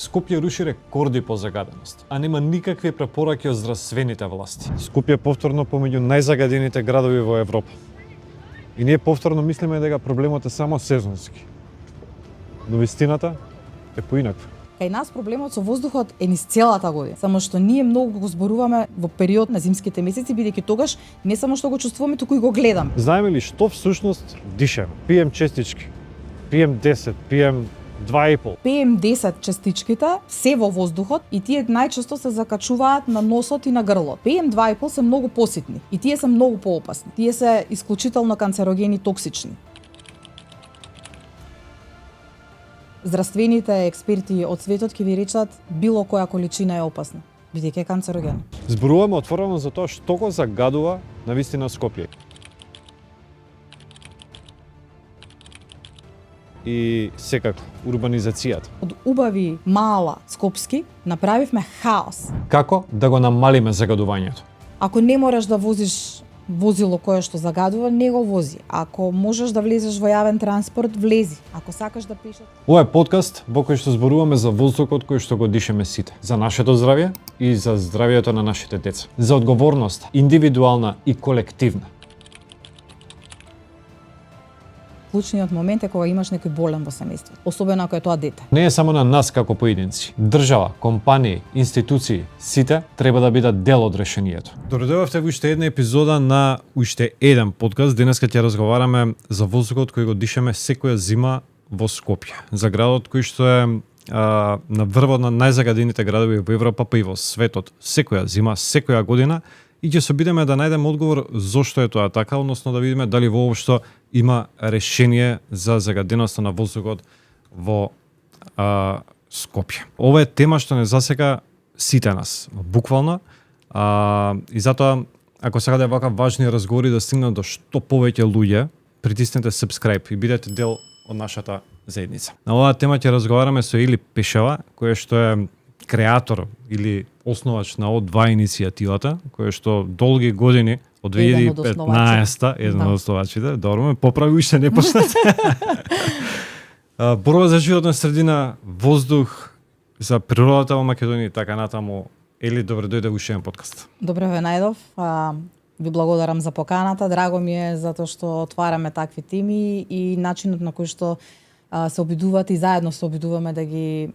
Скопје руши рекорди по загаденост, а нема никакви препораки од здравствените власти. Скопје е повторно помеѓу најзагадените градови во Европа. И ние повторно мислиме дека проблемот е само сезонски. Но вистината е поинаква. Кај нас проблемот со воздухот е низ целата година, само што ние многу го зборуваме во период на зимските месеци, бидејќи тогаш не само што го чувствуваме, туку и го гледаме. Знаеме ли што всушност дишеме? PM честички, PM10, PM 2,5. PM10 честичките се во воздухот и тие најчесто се закачуваат на носот и на грлот. PM2,5 се многу поситни и тие се многу поопасни. Тие се исклучително канцерогени, токсични. Здравствените експерти од светот ќе ви речат било која количина е опасна, бидејќи е канцероген. Зборуваме отворено за тоа што го загадува навистина Скопје. И секако урбанизацијата. Од убави мала Скопски направивме хаос. Како да го намалиме загадувањето? Ако не можеш да возиш возило кое што загадува, не го вози. Ако можеш да влезеш во јавен транспорт, влези. Ако сакаш да пишеш. Ова е подкаст во кој што зборуваме за воздухот кој што го дишеме сите, за нашето здравје и за здравјето на нашите деца, за одговорност, индивидуална и колективна. Клучниот момент е кога имаш некој болен во семејството, особено ако е тоа дете. Не е само на нас како поединци. Држава, компании, институции, сите треба да бидат дел од решението. Доредовавте во уште една епизода на уште еден подкаст. Денеска ќе разговараме за воздухот кој го дишеме секоја зима во Скопје. За градот кој што е на врвот на најзагадените градови во Европа па и во светот. Секоја зима, секоја година. И ќе се обидеме да најдеме одговор зошто е тоа така, односно да видиме дали воопшто има решение за загаденоста на воздухот во Скопје. Ова е тема што не засека сите нас, буквално. И затоа, ако сакате вака важни разговори да стигнат до што повеќе луѓе, притиснете subscribe и бидете дел од нашата заедница. На оваа тема ќе разговараме со Или Пешева, која што е креатор или основач на O2 иницијативата, која што долги години од 2015-та, еден од основачите, добро ме поправи уште не почнат. Борба за животна средина, воздух, за природата во Македонија и така натаму. Ели, добре дојде во уште еден подкаст. Добре ве најдов. Ви благодарам за поканата. Драго ми е затоа што отвараме такви теми и начинот на кој што се обидувате и заедно се обидуваме да ги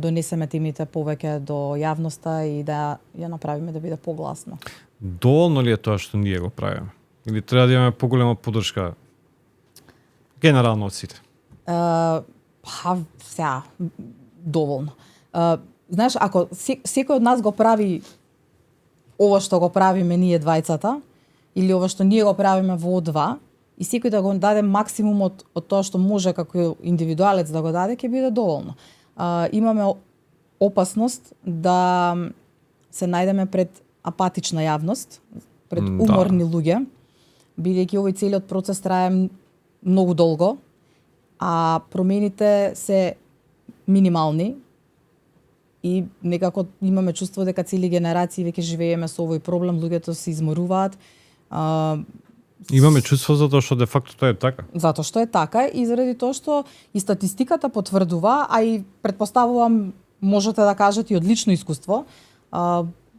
донесеме темите повеќе до јавноста и да ја направиме да биде погласно. Доволно ли е тоа што ние го правиме? Или треба да имаме поголема поддршка генерално од сите? Сега, доволно. Знаеш, ако секој од нас го прави ова што го правиме ние двајцата, или ова што ние го правиме во O2, и секој да го даде максимумот од тоа што може како индивидуалец да го даде, ќе биде доволно. Имаме опасност да се најдеме пред апатична јавност, пред уморни луѓе, бидејќи овој целиот процес трае многу долго, а промените се минимални и некако имаме чувство дека цели генерации веќе живееме со овој проблем, луѓето се изморуваат. Имаме чувство за тоа што де факто тоа е така. Затоа што е така и заради тоа што и статистиката потврдува, а и претпоставувам можете да кажете и од лично искуство,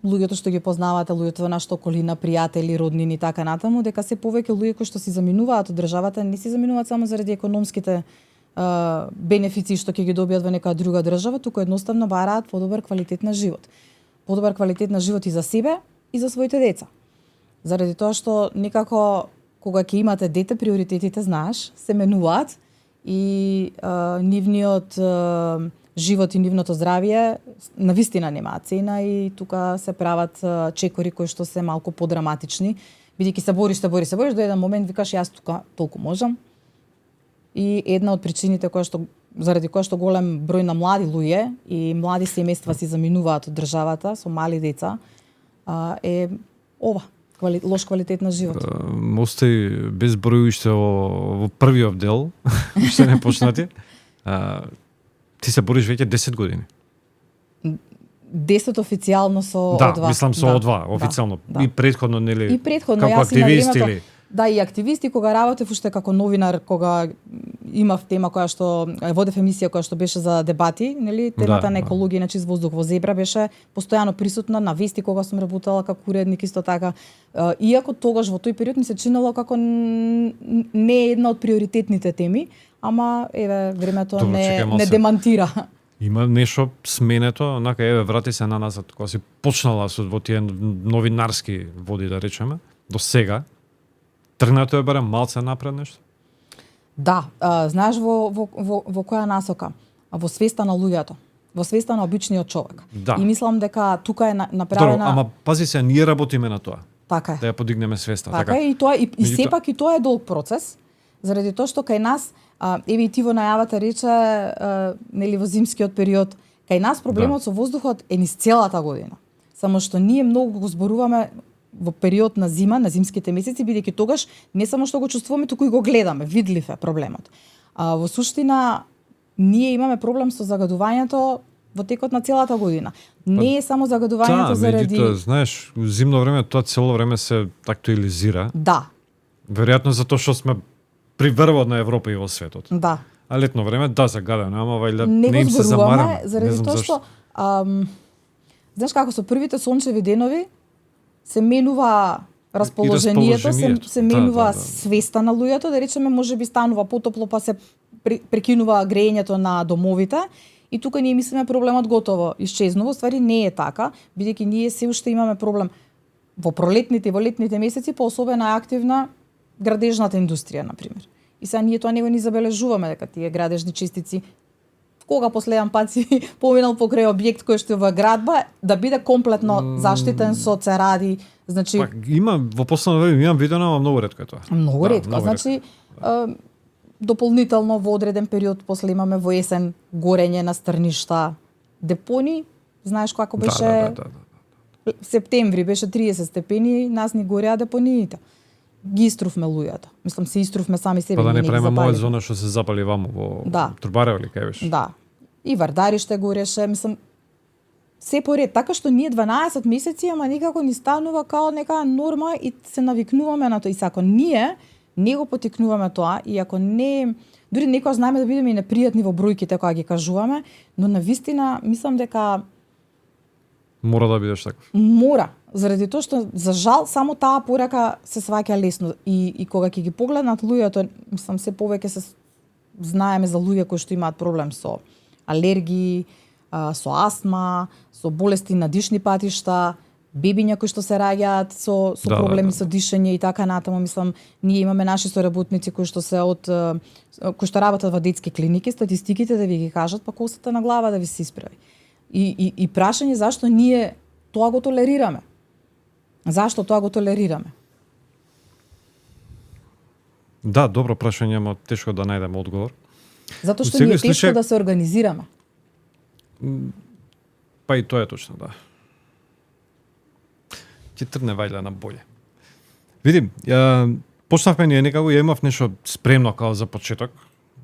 луѓето што ги познавате, луѓето во нашата околина, пријатели, роднини и така натаму, дека се повеќе луѓе кои што си заминуваат од државата не си заминуваат само заради економските бенефиции што ќе ги добијат во некоја друга држава, туку едноставно бараат подобар квалитет на живот. Подобар квалитет на живот и за себе и за своите деца. Заради тоа што некако кога ќе имате дете, приоритетите, знаеш, се менуваат и нивниот живот и нивното здравје навистина немаат цена и тука се прават чекори кои што се малку подраматични, бидејќи се бориш до еден момент викаш јас тука толку можам. И една од причините заради која што голем број на млади луѓе и млади семејства си заминуваат од државата со мали деца е ова. Лош квалитет на живот. Остави без број уште во првиот дел, уште не почнати. Ти се бориш веќе 10 години. 10 официјално со O2. Да, мислам со O2, официјално. Да. И претходно, нели? И претходно, како јас и на активист времето, или Да, и активисти, кога работев уште како новинар, кога имав тема која што водев емисија која што беше за дебати, нели, темата на екологија и на чист воздух во Зебра беше постојано присутна на вести кога сум работела како уредник исто така. Иако тогаш во тој период ми се чинело како не е една од приоритетните теми, ама еве времето не демантира. Има нешто сменето, онака еве врати се на назад, кога си почнала со во тие новинарски води да речеме, до сега тргнато е барем малце напред нешто? Да, знаеш во која насока? Во свеста на луѓето, во свеста на обичниот човек. Да. И мислам дека тука е направена. Добро, ама пази се, ние работиме на тоа. Така е. Да ја подигнеме свеста. Така е, и тоа и сепак и тоа е долг процес, заради тоа што кај нас, еве и ти во најавата рече, нели во зимскиот период, кај нас проблемот со воздухот е низ целата година. Само што ние многу го зборуваме во период на зима, на зимските месеци, бидејќи тогаш не само што го чувствуваме, туку и го гледаме, видлив е проблемот. Во суштина, ние имаме проблем со загадувањето во текот на целата година. Не е само загадувањето заради... Да, знаеш, у зимно време тоа цело време се актуализира. Да. Веројатно затоа што сме при врвот на Европа и во светот. Да. А летно време, да, загадено, ама вајде не им се замараме. Заради тоа што, знаеш како со првите сончеви денови, се менува расположението, се менува свеста на луѓето, да речеме можеби станува потопло па се прекинува грејењето на домовите и тука ние мислиме проблемот готово исчезнува, ствари не е така, бидејќи ние се уште имаме проблем во пролетните и во летните месеци, поособено активна градежната индустрија на пример. И сега ние тоа него ни забележуваме дека тие градежни честици кога последен пат си поминал покрај објект кој што е во градба, да биде комплетно заштитен со церади, значи Пак има во последно време имам видено, ама многу ретко е тоа. Многу ретко, значи дополнително во одреден период после имаме во есен горење на стрништа, депони, знаеш како беше септември беше 30 степени, нас ни гореа депониите. Ги иструвме луѓето. Мислам се иструвме сами себе. Па да не правиме моја зона што се запали ваму во Трубарево или кај беше. Да. И Вардариште гореше, мислам се поред, така што ние 12 месеци, ама никако ни станува као нека норма и се навикнуваме на тоа. И ако ние не го потикнуваме тоа, и ако не, дури некоја знаеме да бидеме и непријатни во бројките кога ги кажуваме, но навистина мислам дека мора да бидеш таков. Мора, заради тоа што за жал само таа порака се сваќа лесно и кога ќе ги погледнат луѓето, мислам се повеќе се знаеме за луѓе кои што имаат проблем со алергии, со астма, со болести на дишни патишта, бебиња кои што се раѓаат со проблеми со дишење и така натаму, мислам, ние имаме наши соработници кои што се кои што работат во детски клиники, статистиките да ви ги кажат, па косата на глава да ви се исправи. И прашање зашто ние тоа го толерираме. Зашто тоа го толерираме? Да, добро прашање, ама тешко да најдеме одговор. Затоа што ни е тешко да се организираме. Па и тоа е точно, да. Ќе трне вајле на боле. Видим, почнавме ние некако, ја имав нешто спремно као за почеток,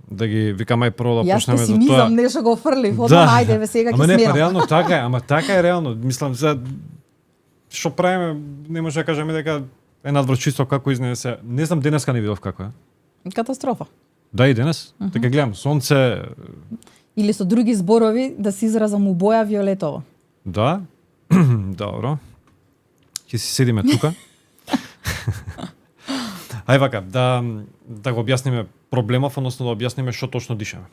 да ги викам ај прво да почнеме за тоа. Јас песимизам нешто го фрлив, одма ајде ве сега ќе смеам. Ама не, па реално така е, ама така е реално. Мислам за што правиме, не може да кажеме дека е надвор чисто како изнесе. Не знам денеска не видов како е. Катастрофа. Да и денес, така гледам сонце. Или со други зборови да се изразам убоја виолетово. Да. Добро. Ќе си седиме тука. Ај вака, да го објасниме проблемов, односно да објасниме што точно дишаме.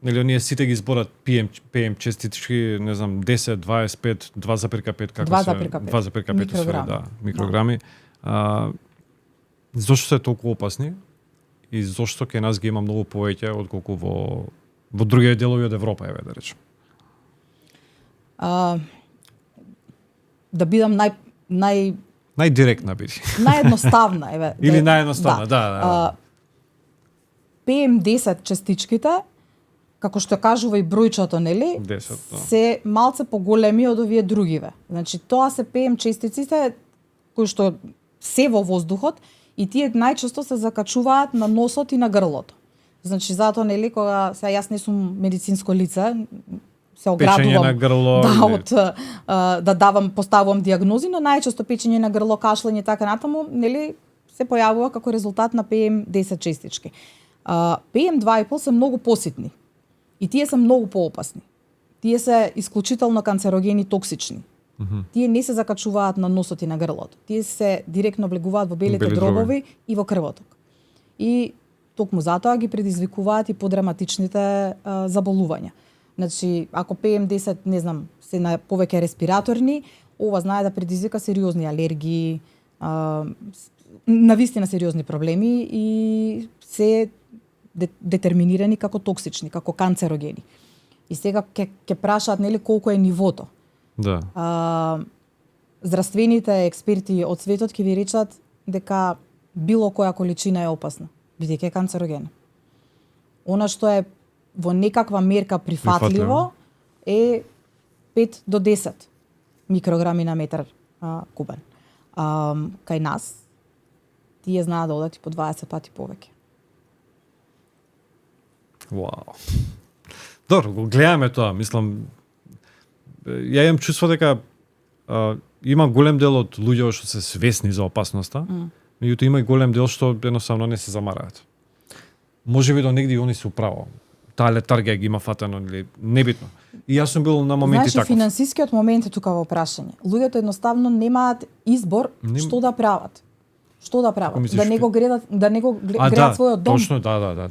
Нели оние сите ги зборат PM честички, не знам, 10, 25, 2,5 како 2,5 да, микрограми. Зошто се толку опасни и зошто кај нас ги има многу повеќе отколку во други делови од Европа, еве да речем. Да бидам најдиректна биде. Наједноставна, еве. Или наједноставна, да. PM10 частичките, како што кажува и бројчето, нели? 10, да. Се малце поголеми од овие другиве. Значи, тоа се PM частиците кои што се во воздухот и тие најчесто се закачуваат на носот и на грлото. Значи, затоа, нели, кога сега јас не сум медицинско лице, се оградувам печење на грло, да поставувам диагнози, но најчесто печење на грло, кашлење и така натаму, нели, се појавува како резултат на PM10 честички. PM2,5 се многу поситни и тие се многу поопасни. Тие се исклучително канцерогени, токсични. Тие не се закачуваат на носот и на грлото. Тие се директно влегуваат во белите дробови и во крвоток. И токму затоа ги предизвикуваат и подраматичните заболувања. Значи, ако PM10, не знам, се на повеќе респираторни, ова знае да предизвика сериозни алергии, навистина сериозни проблеми и се детерминирани како токсични, како канцерогени. И сега ќе прашаат нели колку е нивото. Да. Здравствените експерти од светот ќе ви речат дека било која количина е опасна, бидејќи е канцерогена. Она што е во некаква мерка прифатливо е 5 до 10 микрограми на метар кубен. Кај нас тие знаат да одат и по 20 пати повеќе. Вау. Добро, го гледаме тоа, мислам, ја имам чувство дека има голем дел од луѓе што се свесни за опасноста, меѓутоа има и голем дел што едноставно не се замараат. Можеби до негде и они се управо. Таа летаргија ги има фатено или небитно. И јас сум бил на моменти таков. Значи, финансискиот момент е тука во прашање. Луѓето едноставно немаат избор што да прават. Што да прават? Да не го гредат својот дом. Точно, да.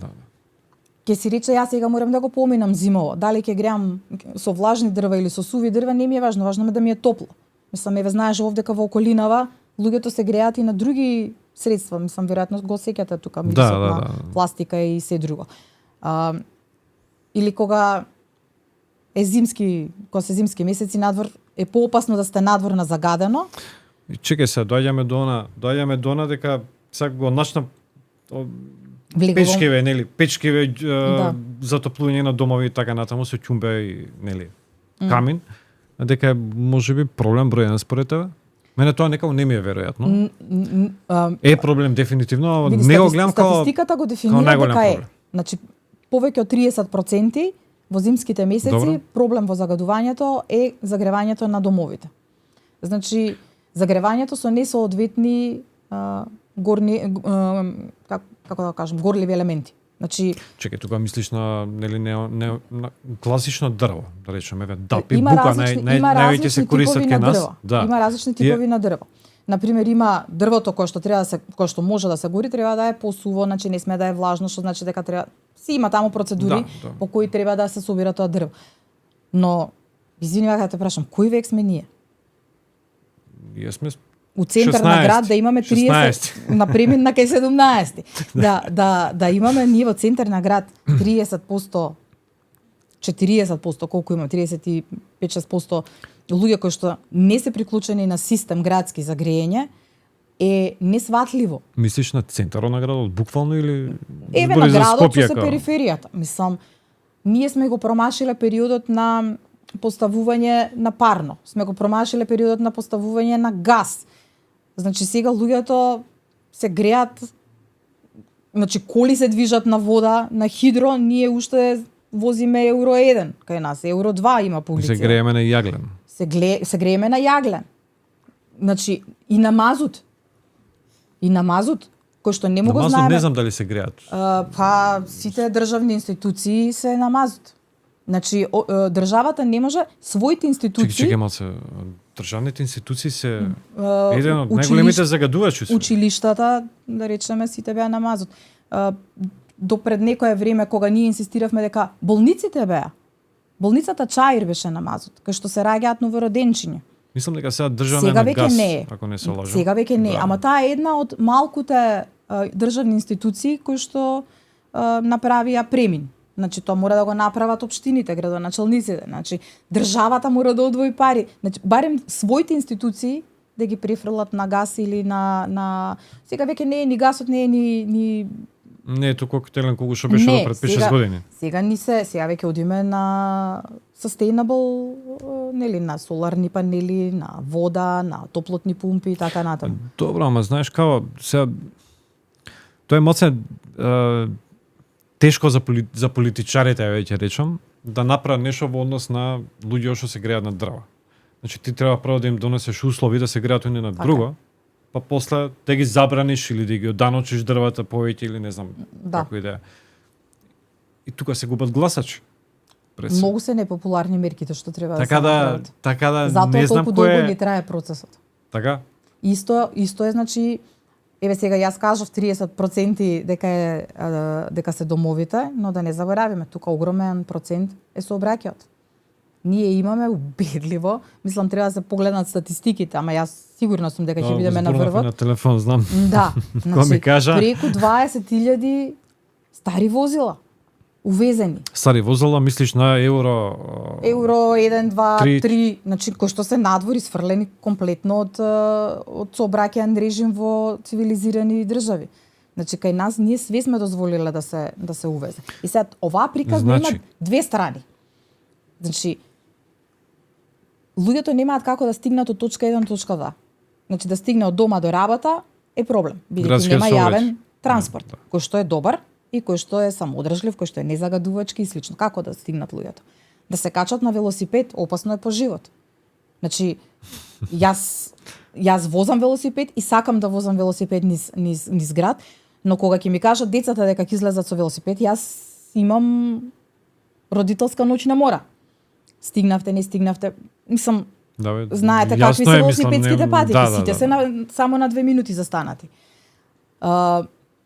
Ке си рече, јас сега морам да го поминам зимово. Дали ќе греам со влажни дрва или со суви дрва, не ми е важно. Важно е да ми е топло. Мислам, еве знаеш овдека во околинава, луѓето се греат и на други средства. Мислам, веројатно го сеќате тука, мирисот на пластика и се друго. Или кога е зимски, кога се зимски месеци надвор, е поопасно да сте надвор на загадено. И чекај се, доаѓаме до она дека сега го начна печкиве, нели, затоплување на домови и така натаму се ќумбе и нели камин, дека можеби проблем број 1 според тебе? Мене тоа некако не ми е веројатно. Е проблем дефинитивно, не го гледам како статистиката го дефинира дека е. Значи повеќе од 30% во зимските месеци проблем во загадувањето е загревањето на домовите. Значи загревањето со несоодветни горни како да кажам, горливи елементи. Значи, чекај, тука мислиш на нели на класично дрво, да речеме, дапи, бука највеќе се користат кај нас. Да. Има различни типови на дрво. Например, има дрвото кое што може да се гори, треба да е посуво, значи не сме да е влажно, што значи дека треба си има таму процедури по кои треба да се собира тоа дрво. Но извини да те прашам, кој век сме ние? Ние сме у центар 16, на град да имаме 30, например на кај 17. Да имаме ние во центар на град 30%, 40%, колку имаме, 35-6% луѓе кои што не се приклучени на систем градски за грејење, е несватливо. Мислиш на центарот на градот, буквално или еве на градот што се периферијата. Мислам, ние сме го промашиле периодот на поставување на парно. Сме го промашиле периодот на поставување на газ. Значи сега луѓето се греат, значи коли се движат на вода, на хидро, ние уште возиме Евро 1, кај нас Евро 2 има по улиците. Се грееме на јаглен. Се грееме на јаглен. Значи и на мазут. И на мазут, кој што не му го знаеме. Не знам дали се греат. Па сите државни институции се на мазут. Значи државата не може своите институции. Чекај малце, државните институции се еден од најголемите загадувачи. Училиштата, да речеме, сите беа на мазут. До пред некое време кога ние инсистиравме дека болниците беа. Болницата Чаир беше на мазут, кај што се раѓаат новороденчиња. Мислам дека сега држава нема газ, ако не се лажам. Сега веќе не, ама таа е една од малкуте државни институции кои што направија премин. Значи тоа мора да го направат општините, градоначалниците. Значи државата мора да одвои пари. Значи барем своите институции да ги префрлат на газ или на сега веќе не е ни гасот, не е ни не е толку телен колку што беше пред 5-6 години. Сега веќе одиме на sustainable, нели, на соларни панели, на вода, на топлотни пумпи и така натаму. Добро, ама знаеш како сега тоа е моцен тешко за политичарите, веќе речам, да направат нешто во однос на луѓе што се греат на дрва. Значи ти треба прво да им донесеш услови да се греат они на друго, па после да ги забраниш или да ги оданочиш дрвата повеќе или не знам како и да е. И тука се губат гласачи. Многу се непопуларни мерките што треба така да се направат. Така да затоа не знам толку кој долго е... ни трае процесот. Така? Исто е, значи, еве сега јас кажав 30% дека се домовите, но да не заборавиме, тука огромен процент е сообраќајот. Ние имаме убедливо, мислам треба да се погледнат статистиките, ама јас сигурна сум дека ќе бидеме на врвот. На телефон, знам. Да, значи ми кажа... преку 20.000 стари возила увезени. Стари возила, мислиш на евро 1, 2, 3, 3, значи кои што се надвори сфрлени комплетно од сообраќаен режим во цивилизирани држави. Значи кај нас ние све сме дозволиле да се увезе. И сега оваа приказна има две страни. Значи луѓето немаат како да стигнат од точка 1 до точка 2. Значи да стигне од дома до работа е проблем, бидејќи нема јавен транспорт, кој што е добар и кој што е самоодржлив, кој што е незагадувачки и слично. Како да стигнат луѓето? Да се качат на велосипед, опасно е по живот. Значи, јас возам велосипед и сакам да возам велосипед низ град, но кога ќе ми кажат децата дека ќе излезат со велосипед, јас имам родителска ноќна мора. Стигнавте, не стигнавте, мислам, знаете какви се велосипедските пати, сите се само на 2 минути застанати.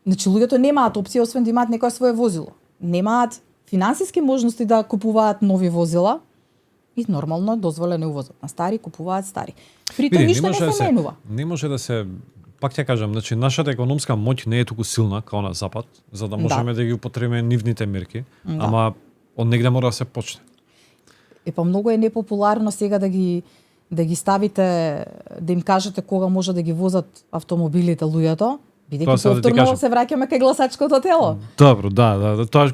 Значи, луѓето немаат опција освен да имаат некое свое возило. Немаат финансиски можности да купуваат нови возила и нормално дозволено увозот на стари, купуваат стари. Притоа ништо не се менува. Не може да се, пак ќе кажам, значи нашата економска моќ не е толку силна као на запад, за да можеме да ги употребиме нивните мерки, ама од негде мора да се почне. Па многу е непопуларно сега да ги ставите, да им кажете кога може да ги возат автомобилите луѓето, бидејќи повторно се враќаме кај гласачкото тело. Добро, да. Тоа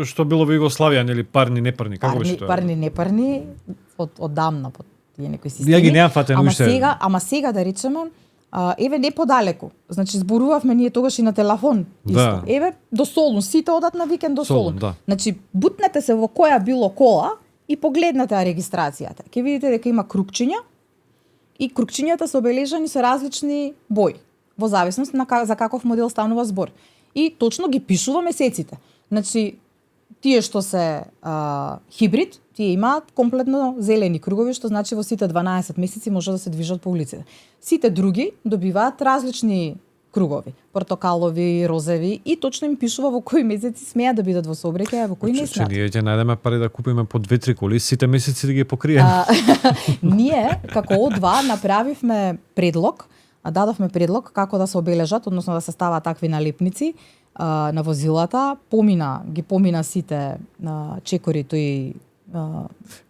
што било во Југославија, нели парни, непарни, како беше тоа? Парни, непарни, оддамна под тие некои системи. Ја ги немам фатен уште. Ама сега да речеме, еве не подалеку. Значи зборувавме ние тогаш и на телефон исто. Еве до Солун, сите одат на викенд до Солун. Значи бутнете се во која било кола и погледнете регистрацијата. Ќе видите дека има кругчиња и кругчињата се обележани со различни бои, во зависност за каков модел станува збор. И точно ги пишува месеците. Значи, тие што се хибрид, тие имаат комплетно зелени кругови, што значи во сите 12 месеци може да се движат по улиците. Сите други добиваат различни кругови, портокалови, розеви и точно им пишува во кои месеци смеат да бидат во сообраќај, а во кои не смеат. Ние ќе најдеме пари да купиме по 2-3 коли, сите месеци да ги покриеме. Ние, како О2, направивме предлог, дадовме предлог како да се обележат, односно да се ставаат такви налепници на возилата, ги помина сите чекорито и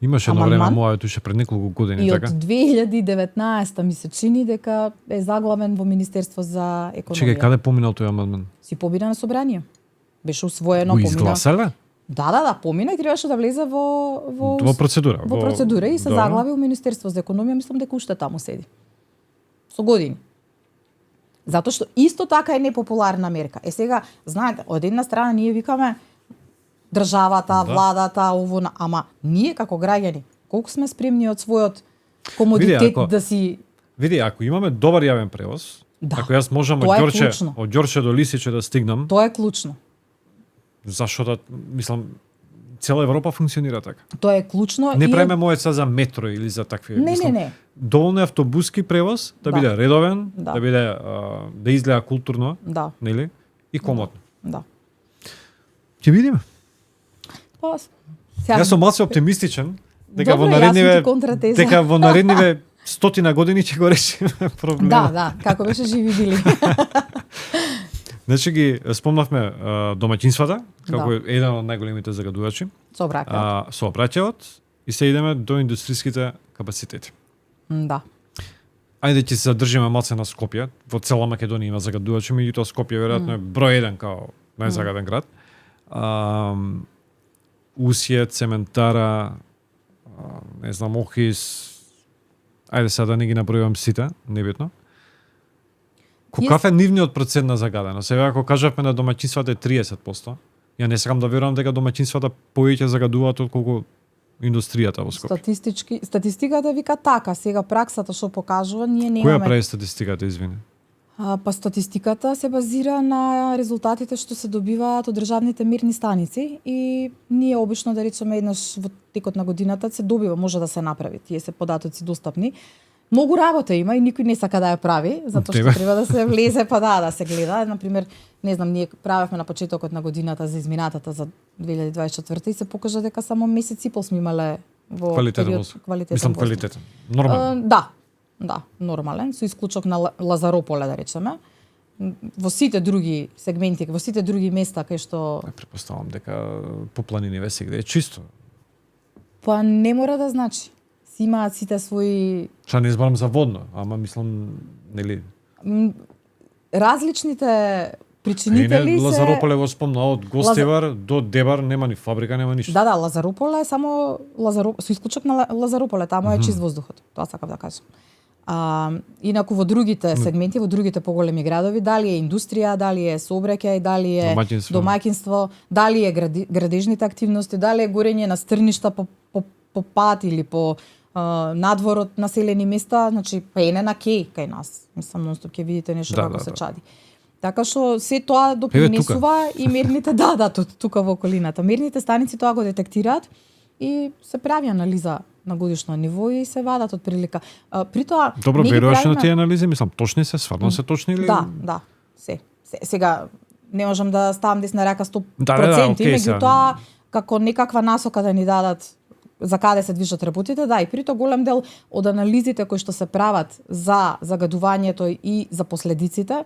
имаше едно време моето ше пред неколку години и така. И од 2019 ми се чини дека е заглавен во Министерство за економија. Чекај, каде поминал тој амандман? Си побина на собрание. Беше усвоено, помина. Го изгласале? Да, помина и требаше да влезе во процедура. Во процедура и се заглави во Министерство за економија, мислам дека уште таму седи. Со години. Затоа што исто така е непопуларна мерка. Сега, знаете, од една страна ние викаме државата, владата, ама ние како граѓани, колку сме спремни од својот комодитет да си... Види, ако имаме добар јавен превоз, ако јас можам од Ѓорче до Лисиче да стигнам... Тоа е клучно. Зашто да, мислам, цела Европа функционира така. Тоа е клучно. Не правиме мојот за метро или за такви... Не. Доволно е автобуски превоз, да биде редовен, да биде да изгледа културно, нели? И комотно. Да. Ќе видиме. Јас сум малку оптимистичен дека во наредниве 100 години ќе го решиме проблемот. Да, како беше живи били. Значи ги спомнавме домаќинствата како еден од најголемите загадувачи. Сообраќајот и се идеме до индустријските капацитети. Да. Ајде ќе се задржиме малце на Скопје. Во цела Македонија има загадувачи, меѓутоа Скопје веројатно е број 1 као најзагаден град. Усје, цементара, не знам, Охис, ајде сега да не ги набројувам сите, небитно. Каков е нивниот процент на загаденост? Сега ако кажавме на домаќинствата е 30%, ја не сакам да верувам дека домаќинствата повеќе загадуваат отколку индустријата во Скопје? Статистиката вика така, сега праксата што покажува, ние немаме. Која прави статистиката, извини? Па статистиката се базира на резултатите што се добиваат од државните мерни станици и ние обично, да речеме, еднаш во текот на годината се добива, може да се направи, тие се податоци достапни. Многу работа има и никој не сака да ја прави, затоа што треба да се влезе па да се гледа. Например, не знам, ние правевме на почетокот на годината за изминатата за 2024 и се покажа дека само месец и пол сме имале во квалитетен квалитетен. Нормално. Да, нормален, со исклучок на Лазарополе, да речеме. Во сите други сегменти, во сите други места кај што Претпоставам дека по планиниве сегде е чисто. Па не мора да значи. Си имаат сите своји... Ша не зборам за водно, ама мислам, нели... Различните причинители се... Лазарополе го спомна, од Гостевар до Дебар нема ни фабрика, нема ништо. Да, Лазарополе е само со исклучок на Лазарополе, таму е чист воздухот. Тоа сакав да кажам. Инаку во другите сегменти, во другите поголеми градови, дали е индустрија, дали е сообраќај, дали е домаќинство, дали е градежните активности, дали е горење на стрништа по пат или по надвор од населени места, значи пеене на кеј кај нас. Мислам, нонстоп ќе видите нешто како се чади. Така што се тоа допринесува и мерните тука во околината. Мерните станици тоа го детектираат и се прави анализа на годишно ниво и се вадат од прилика. При тоа добро, веруваш на тие анализи, мислам, точни се, стварно се точни или? Да, се. Сега не можам да ставам десна рака 100%, меѓутоа како некаква насока да ни дадат за каде се движат работите, да, и прито голем дел од анализите кои што се прават за загадувањето и за последиците,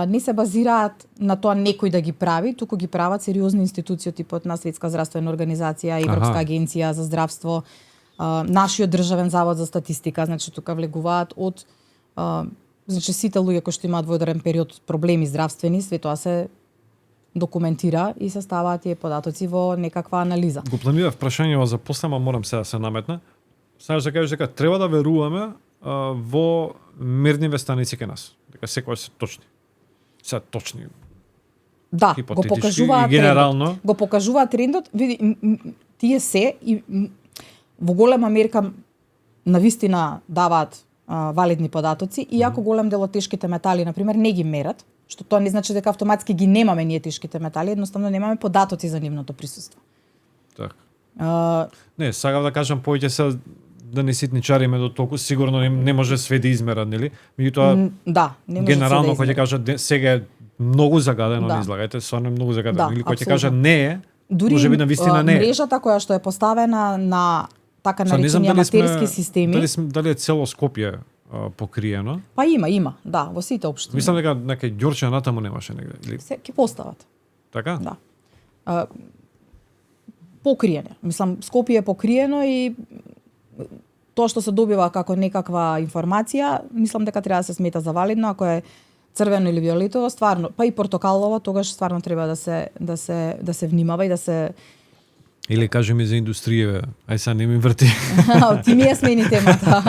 не се базираат на тоа некој да ги прави, туку ги прават сериозни институции типот на Светска здравствена организација, Европска агенција за здравство, нашиот државен завод за статистика, значи тука влегуваат од значи сите луѓе кои што имаат во одреден период проблеми здравствени, све тоа се документира и се ставаат тие податоци во некаква анализа. Го планирав прашањево за после, ама морам сега да се наметна. Сакаш да кажеш дека треба да веруваме во мерниве станици кај нас. Дека секогаш се точни. Се точни. Да, го покажуваат генерално. Го покажуваат трендот. Види, тие се и во голема мерка навистина даваат валидни податоци, иако голем дел од тешките метали, например, не ги мерат, што тоа не значи дека автоматски ги немаме ние тешките метали, едноставно немаме податоци за нивното присуство. Така. Не, сакав да кажам повеќе се да не ситничариме до толку, сигурно не може све да измерат, нели? Меѓутоа, да, не може генерално кој ќе кажа сега е многу загадено, не излагајте, стварно е многу загадено, или кој ќе кажа не е, може би навистина не е. Мрежата која што е поставена на така наречени аматерски системи. Дали е цело Скопје покриено? Па има, да, во сите општини. Мислам дека некај Ѓорче натаму немаше негде, или? Се ќе постават. Така? Да. Покриено. Мислам, Скопје е покриено и тоа што се добива како некаква информација, мислам дека треба да се смета за валидно, ако е црвено или виолетово, стварно, па и портокалово, тогаш стварно треба да се внимава и да се или кажи ми за индустрија, ај сега не ми врти. Ти ми ја смени темата.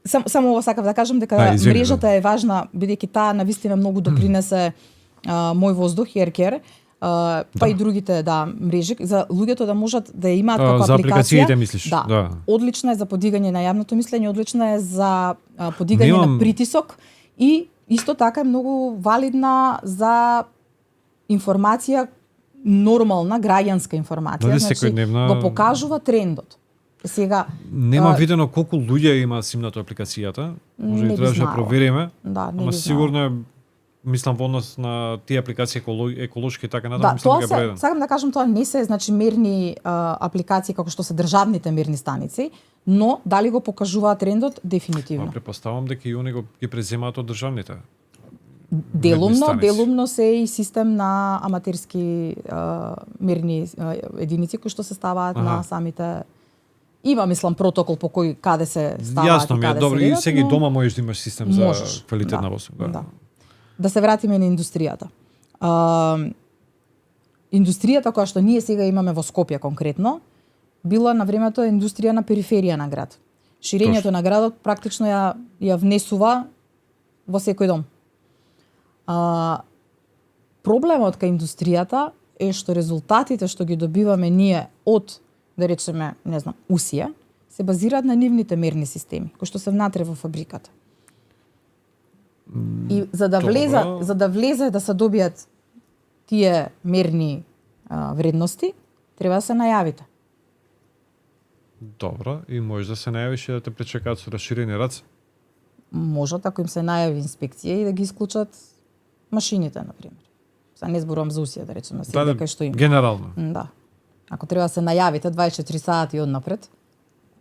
Само ово сакав да кажам дека мрежата е важна, бидејќи таа навистина многу допринесе мој воздух, Еркер, па и другите мрежи, за луѓето да можат да имаат како за апликација. апликациите мислиш? Да. Одлична е за подигање на јавното мислење, одлична е за подигање на притисок и исто така е многу валидна за информација, нормална граѓанска информација, значи го покажува трендот. Сега нема видено колку луѓе има симнато апликацијата, може би требаше да провериме. Да, ама сигурно е, мислам во однос на тие апликации еколошки и така натаму, мислам дека е бројден. Сакам да кажам, тоа не се значи мерни апликации како што се државните мерни станици, но дали го покажуваат трендот дефинитивно. Претпоставам дека и они ги преземаат од државните. Делумно се и систем на аматерски мерни единици кои што се ставаат на самите. Има, мислам, протокол по кој каде се ставаат и каде се редат. Добро, и сега дома можеш да имаш систем за квалитет на воздух. Да се вратиме на индустријата. Индустријата која што ние сега имаме во Скопје конкретно, била на времето индустрија на периферија на град. Ширењето на градот практично ја внесува во секој дом. Проблемот кај индустријата е што резултатите што ги добиваме ние од, да речеме, не знам, усија, се базираат на нивните мерни системи, кои што се внатре во фабриката. И за да влезе да се добијат тие мерни вредности, треба да се најавите. Добро, и може да се најавиш и да те пречекаат со расширени раце? Можат, ако им се најави инспекција и да ги исклучат машините, например. Сега не зборувам за усија, да речеме, сега кај што има. Генерално. Да. Ако треба да се најавите 24 сати однапред,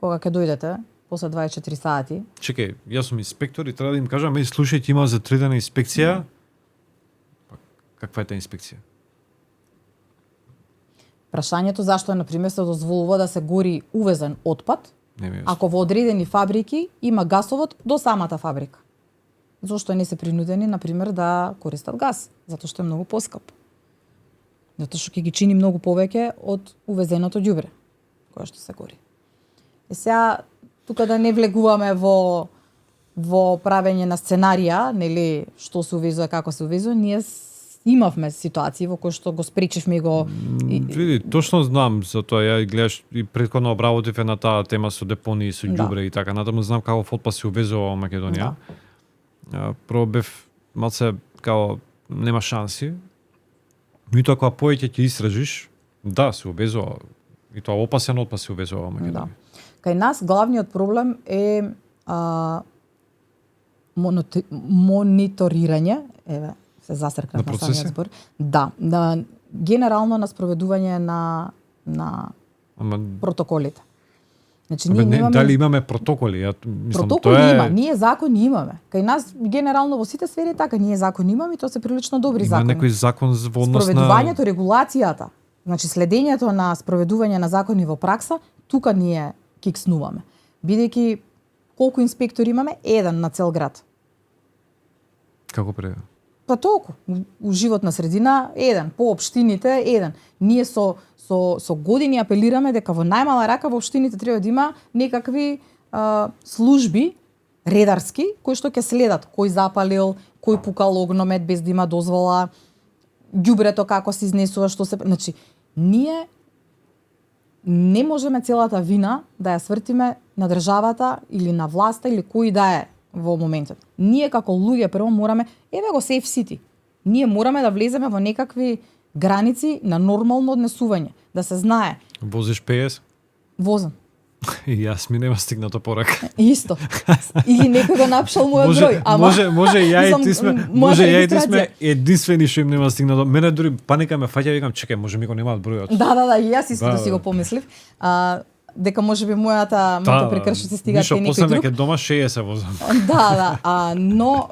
кога ќе дојдете, после 24 сати. Чекај, јас сум инспектор и треба да им кажам, слушајте, има за 3 дена инспекција. Каква е таа инспекција? Прашањето зашто на пример се дозволува да се гори увезен отпад, ако во одредени фабрики има гасовод до самата фабрика. Зошто не се принудени, на пример, да користат газ? Затоа што е многу поскап. Затоа што ќе ги чини многу повеќе од увезеното ѓубре кое што се гори. И сега тука да не влегуваме во правење на сценарија, нели, што се увезува, како се увезува, ние имавме ситуации во кои што го спречивме го. Види, точно знам за тоа, ја гледаш и претходно обработив на таа тема со депонии, со ѓубре и така натаму, знам како отпад се увезува во Македонија. Прво бев малце као нема шанси. Меѓутоа кога повеќе ќе истражиш, да, се увезува. И тоа опасен отпад се увезува во Македонија. Да. Кај нас главниот проблем е мониторирање, еве, се засркнав на самиот збор. Да, генерално на спроведување на протоколите. Значи ние немаме дали имаме протоколи? Протоколи има, ние закони имаме. Кај нас генерално во сите сфери така, ние закони имаме и тоа се прилично добри закони. Има некој закон во однос на спроведувањето, регулацијата, значи следењето на спроведување на закони во пракса, тука ние кикснуваме. Бидејќи колку инспектори имаме? Еден на цел град. Како преда? Па толку. У животна средина еден, по општините еден. Ние со години апелираме дека во најмала рака во општините треба да има некакви служби редарски кои што ќе следат кој запалил, кој пукал огномет без да има дозвола, ѓубрето како се изнесува, што се, значи ние не можеме целата вина да ја свртиме на државата или на власта или кој да е во моментот. Ние како луѓе прво мораме, еве го Safe City. Ние мораме да влеземе во некакви граници на нормално однесување, да се знае. Возиш PS? Возам. И јас ми нема стигнато порака. Исто. Или некој го напишал мојот број, ама може ја и ти сме единствени што им нема стигнато. Мене дури паника ме фаќа, викам чекај, може ми го немаат бројот. Да, и јас исто си го помислив. Дека може би моето прекршоци стигаат и некој друг. Ништо, после неке дома 60 возам. Но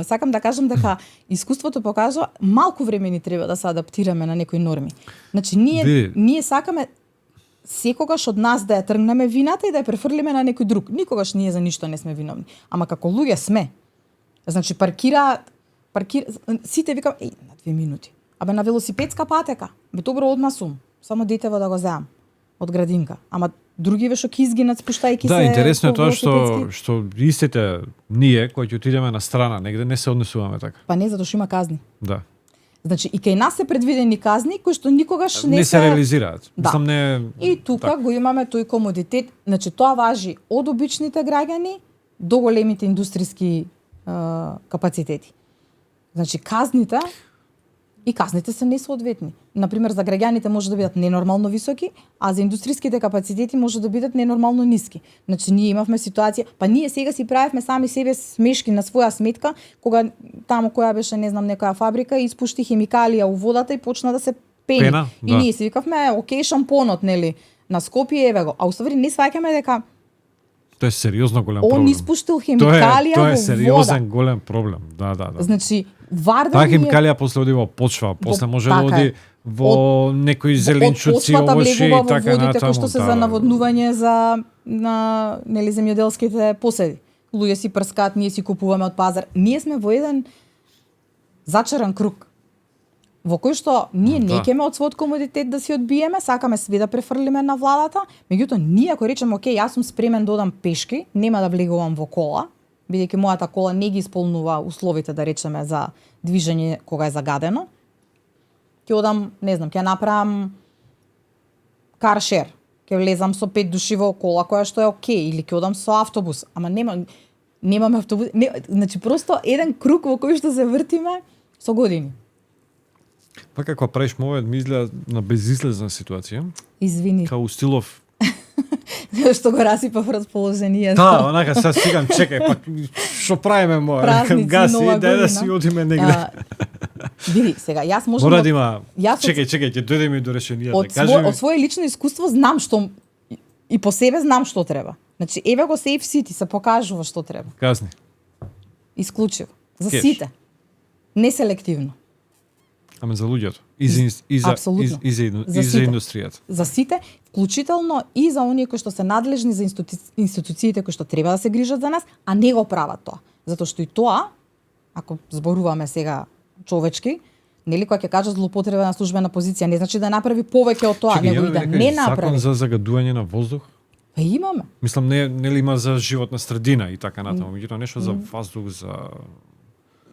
сакам да кажам дека искуството покажува малку време ни треба да се адаптираме на некои норми. Значи ние сакаме секогаш од нас да ја тргнеме вината и да ја префрлиме на некој друг. Никогаш ние за ништо не сме виновни. Ама како луѓе сме. Значи сите викам на 2 минути. Абе на велосипедска патека. Бе добро одма сум. Само детево да го земам од градинка. Ама другиве што ќе изгинат спуштајќи се. Да, интересно е тоа што истите ние кои ќе отидеме на страна негде не се однесуваме така. Па не, затоа што има казни. Да. Значи и кај нас се предвидени казни кои што никогаш не се реализираат. Да. Не. И тука го имаме тој комодитет. Значи тоа важи од обичните граѓани до големите индустријски капацитети. Значи казните се несоодветни. Например, за граѓаните може да бидат ненормално високи, а за индустријските капацитети може да бидат ненормално ниски. Значи ние имавме ситуација, па ние сега си правевме сами себе смешки на своја сметка, кога таму која беше, не знам, некоја фабрика испушти хемикалија у водата и почна да се пени. И ние си викавме, окей, шампонот, нели, на Скопје еве го. А уствари не сваќаме дека тоа е сериозно голем проблем. Он испуштил хемикалија во вода. Тоа е сериозен голем проблем. Да. Значи, варда таа хемикалија после оди во почва, после може да оди во некои зеленчуци, овошји и така натаму. Водите кои што се за наводнување за нели земјоделските поседи. Луѓе си прскаат, ние си купуваме од пазар. Ние сме во еден зачаран круг во кој што ние не кеме од својот комодитет да си одбиеме, сакаме све да префрлиме на владата, меѓутоа ние ако речеме окей, јас сум спремен да одам пешки, нема да влегувам во кола, бидејќи мојата кола не ги исполнува условите, да речеме, за движење кога е загадено, ќе одам, не знам, ќе направам каршер, ќе влезам со 5 души во кола која што е окей, или ќе одам со автобус, ама немаме автобус, значи просто еден круг во кој што се вртиме со години. Па како правиш мовет, ми изгледа на безизлезна ситуација. Извини. Као стилов. Што го расипав расположението. Да, онака сега чекај, па што правиме моја? Празници, Гаси, Нова дај да година. си одиме негде. Види, сега јас можам Мора да има. јас Чекај, ќе дојдеме и до решението. од свое лично искуство знам што и по себе знам што треба. Значи еве го Safe City се покажува што треба. Казни. Исклучиво. За Кеш. сите. Неселективно. Ама за луѓето. И за Апсолутно. За за сите. индустријата. За сите, вклучително и за оние кои што се надлежни за институциите кои што треба да се грижат за нас, а не го прават тоа. Затоа што и тоа, ако зборуваме сега човечки, нели кога ќе кажа злоупотреба на службена позиција, не значи да направи повеќе од тоа, него и да не направи. Закон за загадување на воздух? Па имаме. Мислам, нели има за животна средина и така натаму, меѓутоа нешто за воздух, за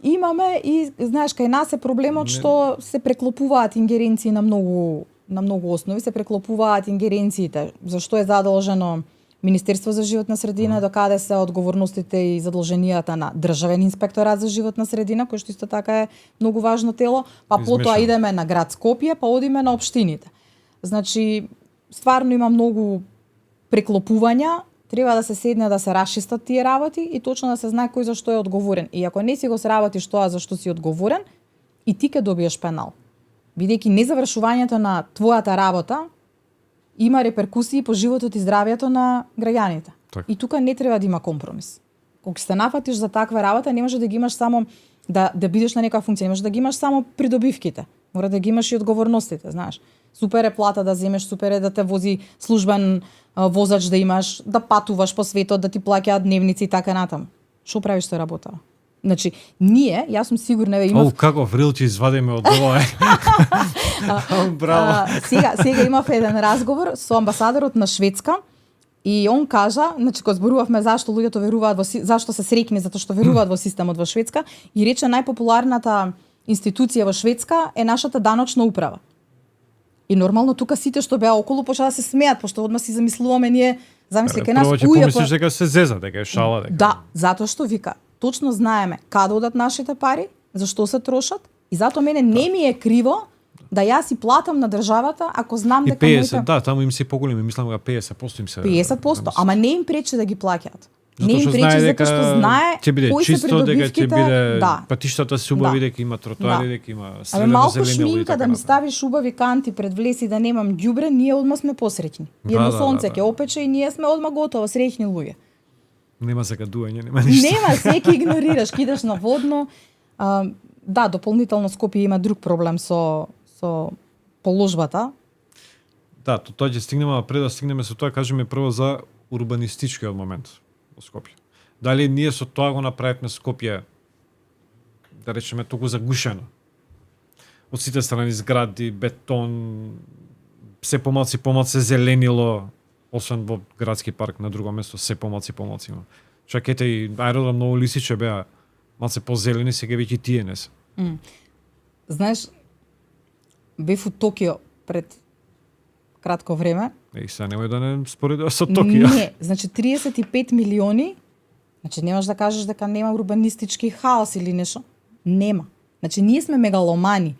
Имаме и знаеш кај нас е проблемот што се преклопуваат ингеренции на многу основи, се преклопуваат ингеренциите. Зашто е задолжено Министерство за животна средина, докаде се одговорностите и задолженијата на Државен инспекторат за животна средина, кој што исто така е многу важно тело, па потоа идеме на град Скопје, па одиме на општините. Значи, стварно има многу преклопувања, треба да се седне да се расчистат тие работи и точно да се знае кој за што е одговорен. И ако не си го сработиш тоа за што си одговорен, и ти ќе добиеш пенал. Бидејќи незавршувањето на твојата работа има реперкусии по животот и здравјето на граѓаните. Так. И тука не треба да има компромис. Кога се нафатиш за таква работа, не може да ги имаш само да бидеш на некоја функција, не може да ги имаш само придобивките. Мора да ги имаш и одговорностите, знаеш. Супер е плата да земеш, супер е да те вози службен возач да имаш, да патуваш по светот, да ти плаќаат дневници и така натаму. Што правиш со работа? Значи, ние, јас сум сигурна, имав... каков рил ќе извадиме од ова. Браво. Сега имав еден разговор со амбасадорот на Шведска и он кажа, значи кога зборувавме зашто луѓето веруваат зашто се среќни затоа што веруваат во системот во Шведска и рече најпопуларната институција во Шведска е нашата даночна управа. И нормално тука сите што беа околу почаа да се смеат, пошто одма си замислуваме ние, замисли кај нас Прво ќе помислиш дека се зеза, дека е шала, дека. Да, затоа што вика, точно знаеме каде одат нашите пари, зашто се трошат и затоа мене не ми е криво да јас си платам на државата ако знам И дека 50, да, таму им се поголеми, мислам дека 50% им се 50%, ама не им пречи да ги плаќаат. Не Затоа им што пречи знае затоа што знае ќе биде кои се чисто, дека ќе придобивките. биде Да. патиштата се убави, Да. дека има тротоари, Да. дека има Абе средено малку зеленило и шминка така да ми натаму. ставиш убави канти пред влез и да немам ѓубре, ние одма сме посреќни. Едно сонце ќе опече и ние сме одма готово, среќни луѓе. Нема загадување, нема ништо. Нема, секи игнорираш, кидаш на водно. Да, дополнително Скопје има друг проблем со положбата. Да, тоа ќе стигнеме, а пред да стигнеме со тоа, кажеме прво за урбанистичкиот момент во Скопје. Дали ние со тоа го направивме Скопје, да речеме, толку загушено? Од сите страни згради, бетон, се помалци зеленило, освен во градски парк на друго место, се помалци има. Чак ете и аеродром Ново Лисиче беа малце позелени, сега веќе тие не се. Знаеш, бев у Токио пред кратко време. Сега немој да не споредува со Токио. Не, значи 35 милиони, значи не можеш да кажеш дека нема урбанистички хаос или нешто. Нема. Значи ние сме мегаломани.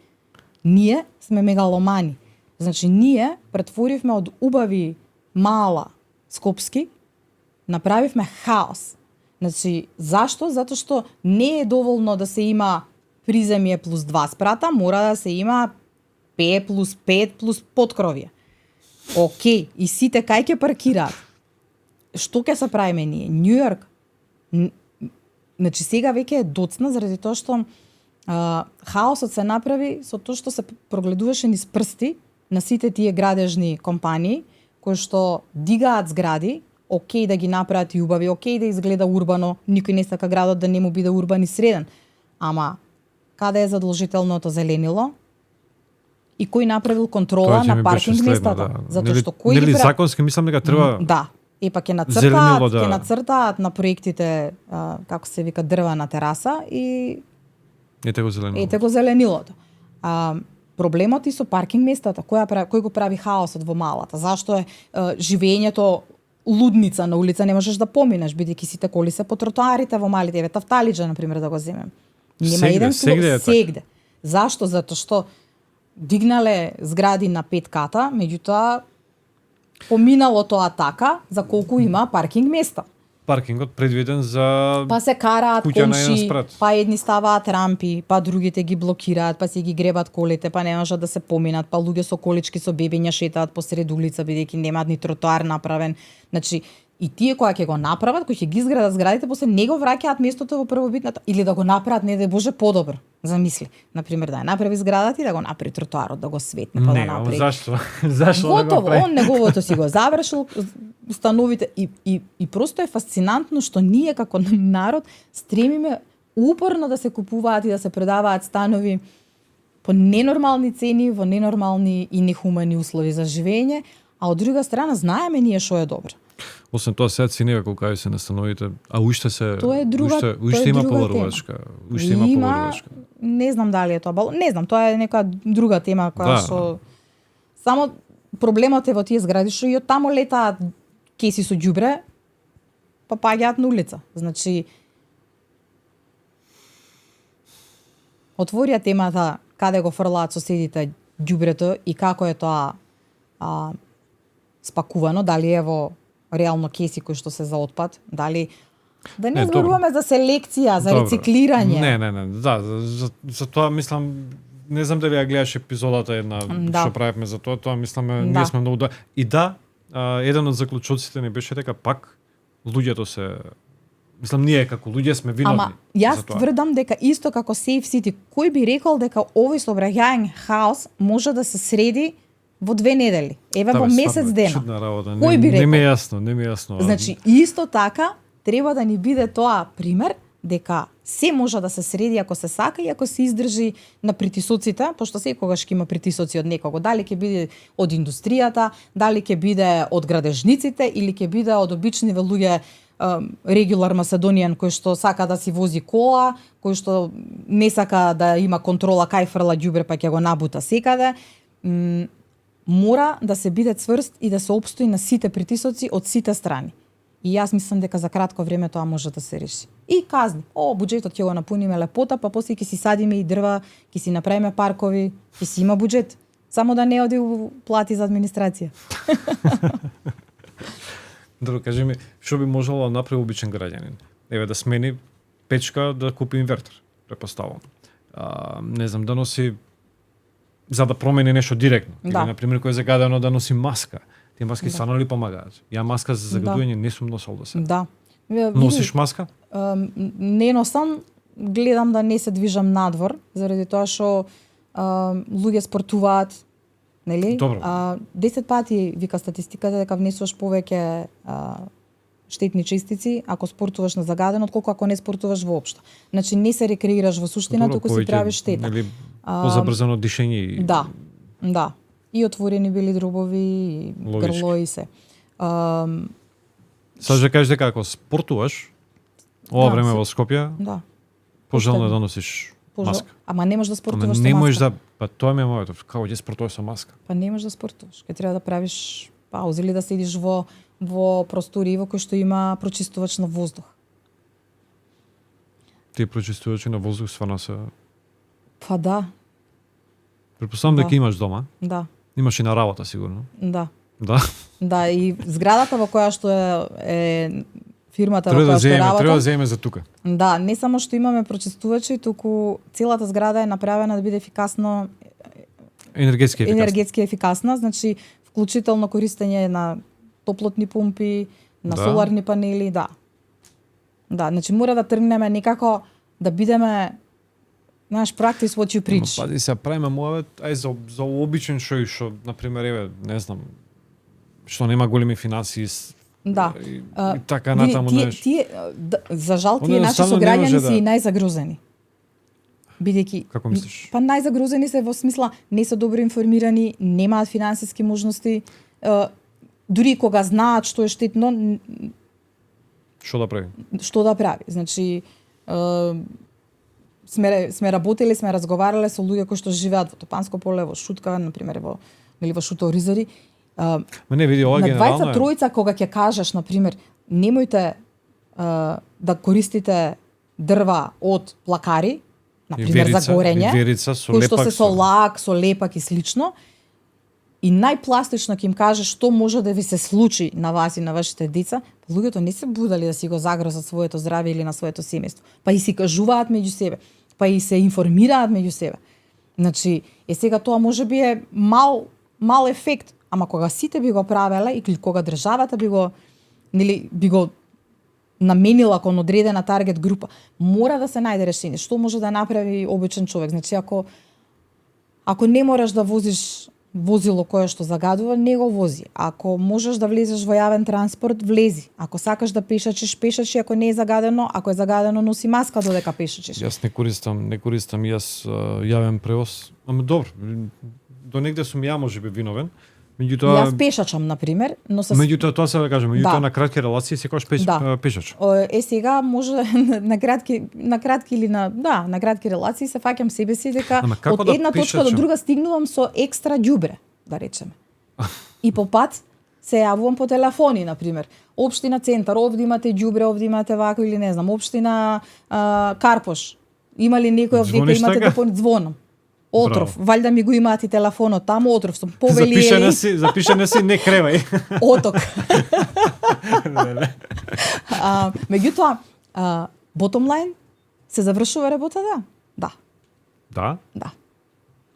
Значи ние претворивме од убави мала Скопски, направивме хаос. Значи, зашто? Затоа што не е доволно да се има приземје плюс 2 спрата, мора да се има П плюс 5 плюс подкровје. Океј, и сите кај ќе паркираат? Што ќе се правиме ние? Њујорк? Значи сега веќе е доцна заради тоа што хаосот се направи со тоа што се прогледуваше низ прсти на сите тие градежни компании кои што дигаат згради, океј да ги направат и убави, океј да изгледа урбано, никој не сака градот да не му биде урбан и среден. Ама каде е задолжителното зеленило? И кој направил контрола на паркинг местата? Затоа што кој нели законски мислам дека треба. Да. Епа ќе Зеленило, да. ќе нацртаат на проектите како се вика дрвена тераса и Ете го зеленило. ете го зеленилото. проблемот и со паркинг местата, кој го прави хаосот во малата? Зашто е живеењето лудница на улица, не можеш да поминеш, бидејќи сите коли се по тротоарите во малите, еве Тафталиџа на пример да го земем. Нема еден сегде. Зашто? Затоа што дигнале згради на 5 ката, меѓутоа поминало тоа така за колку има паркинг места. Паркингот предвиден за па се караат комши, спред. па едни ставаат рампи, па другите ги блокираат, па си ги гребат колите, па не можат да се поминат, па луѓе со колички со бебиња шетаат посред улица бидејќи немаат ни тротоар направен. Значи и тие кои ќе го направат, кои ќе ги изградат зградите, после не го враќаат местото во првобитната или да го направат не да боже подобро. Замисли, на пример да ја направи зградата и да го направи тротоарот, да го светне, па не, да направи. Зашто? Зашто готово, да го прави? Он неговото си го завршил, становите и просто е фасцинантно што ние како народ стремиме упорно да се купуваат и да се продаваат станови по ненормални цени, во ненормални и нехумани услови за живење, а од друга страна знаеме ние што е добро. Освен тоа сега цениве колку се настановите, а уште се Тоа е друга, уште има поварувачка, уште има поварувачка. Не знам дали е тоа, не знам, тоа е нека друга тема која што само проблемот е во тие згради што и од таму летаат кеси со ѓубре, па паѓаат на улица. Значи отворија темата каде го фрлаат соседите ѓубрето и како е тоа спакувано, дали е во реално кеси кои што се за отпад, дали да не зборуваме за селекција, за рециклирање. Не, да, за тоа мислам, не знам дали ја гледаш епизодата една што правевме за тоа мисламе, ние сме многу и еден од заклучоците не беше дека пак луѓето се мислам ние како луѓе сме виновни. Ама јас тврдам дека исто како Safe City, кој би рекол дека овој сообраќајен хаос може да се среди во 2 недели. Еве во месец дена. Чудна работа. Кој би рекол? Не ми е јасно. Значи исто така треба да ни биде тоа пример дека се може да се среди ако се сака и ако се издржи на притисоците, пошто секогаш ќе има притисоци од некого, дали ќе биде од индустријата, дали ќе биде од градежниците или ќе биде од обични луѓе регулар Macedonian кој што сака да си вози кола, кој што не сака да има контрола кај фрла ѓубре па ќе го набута секаде. Мора да се биде цврст и да се опстои на сите притисоци од сите страни. И јас мислам дека за кратко време тоа може да се реши. И казни, буџетот ќе го напуниме лепота, па после ќе си садиме и дрва, ќе си направиме паркови, ќе си има буџет. Само да не оди у плати за администрација. Добро, кажи ми, што би можело да направи обичен граѓанин? Еве да смени печка, да купи инвертер, препоставувам. Не знам, да носи за да промени нешто директно. Или, на пример, кој е загадено да носи маска. Тие маски стварно ли помагаат? Ја маска за загадување не сум носел до сега. Да. Носиш маска? Не носам, гледам да не се движам надвор, заради тоа што луѓе спортуваат, нели? 10 пати вика статистиката дека внесуваш повеќе штетни честици ако спортуваш на загадено, отколку ако не спортуваш воопшто. Значи не се рекреираш во суштина, туку си правиш штета. Нели позабрзано дишење. Да. И отворени били дробови, и грло и се. Саш да кажеш дека ако спортуваш, ова време во Скопје, пожелно да носиш маска. Ама не можеш да спортуваш со маска. Не можеш да, па тоа ми е моето, како ќе спортуваш со маска? Па не можеш да спортуваш, ќе треба да правиш паузи или да седиш во простори во кои што има прочистувач на воздух. Тие прочистувачи на воздух стварно се... Па да. Претпоставам дека имаш дома. Да. Имаш и на работа сигурно. Да. Да. Да, и зградата во која што е фирмата во која што работам. Треба да земеме за тука. Да, не само што имаме прочистувачи, туку целата зграда е направена да биде ефикасно енергетски ефикасна, значи вклучително користење на топлотни помпи, на соларни панели, Да, значи мора да тргнеме некако да бидеме practice what you preach. Пази се, правиме муавет, за обичен што на пример, еве, не знам, што нема големи финансии, да. И така натаму за жал тие наши сограѓани се и најзагрозени. Бидејќи како мислиш? Па најзагрозени се во смисла не се добро информирани, немаат финансиски можности, дури кога знаат што е штетно, што да прави? Што да прави? Значи сме работеле, сме разговарале со луѓе кои што живеат во Топанско поле, во Шутка, на пример, во Шуто Оризари. Ма не види ова на генерално. двајца тројца кога ќе кажеш на пример, немојте да користите дрва од плакари, на пример за горење, кои што се со лак, со лепак и слично. И најпластично ќе им каже што може да ви се случи на вас и на вашите деца, луѓето не се будали да си го загрозат своето здравје или на своето семејство. Па и си кажуваат меѓу себе, па и се информираат меѓу себе. Значи, сега тоа можеби е мал ефект, ама кога сите би го правеле и кога државата би го наменила кон одредена таргет група, мора да се најде решение. Што може да направи обичен човек? Значи, ако не можеш да возиш возило кое што загадува, не го вози. Ако можеш да влезеш во јавен транспорт, влези. Ако сакаш да пешачиш, пешачи, ако не е загадено, ако е загадено, носи маска додека пешачиш. Јас не користам јавен превоз. Ама добро, до негде сум ја можеби виновен. Меѓутоа Јас пешачам на пример, но меѓутоа тоа се да кажам, меѓутоа на кратки релации секогаш пешач. Сега може на кратки или на кратки релации се фаќам себе си дека од една точка до друга стигнувам со екстра ѓубре, да речеме. И по пат се јавувам по телефони, на пример. Општина Центар, овде имате ѓубре, овде имате вако или не знам, општина Карпош. Има ли некој овде дека имате да звонам? Отров, валјда ми го имаат и телефонот таму, отров сум повелиели. Запишане си, не кревај. Оток. Меѓутоа, bottom line, се завршува работата? Да. Да? Да.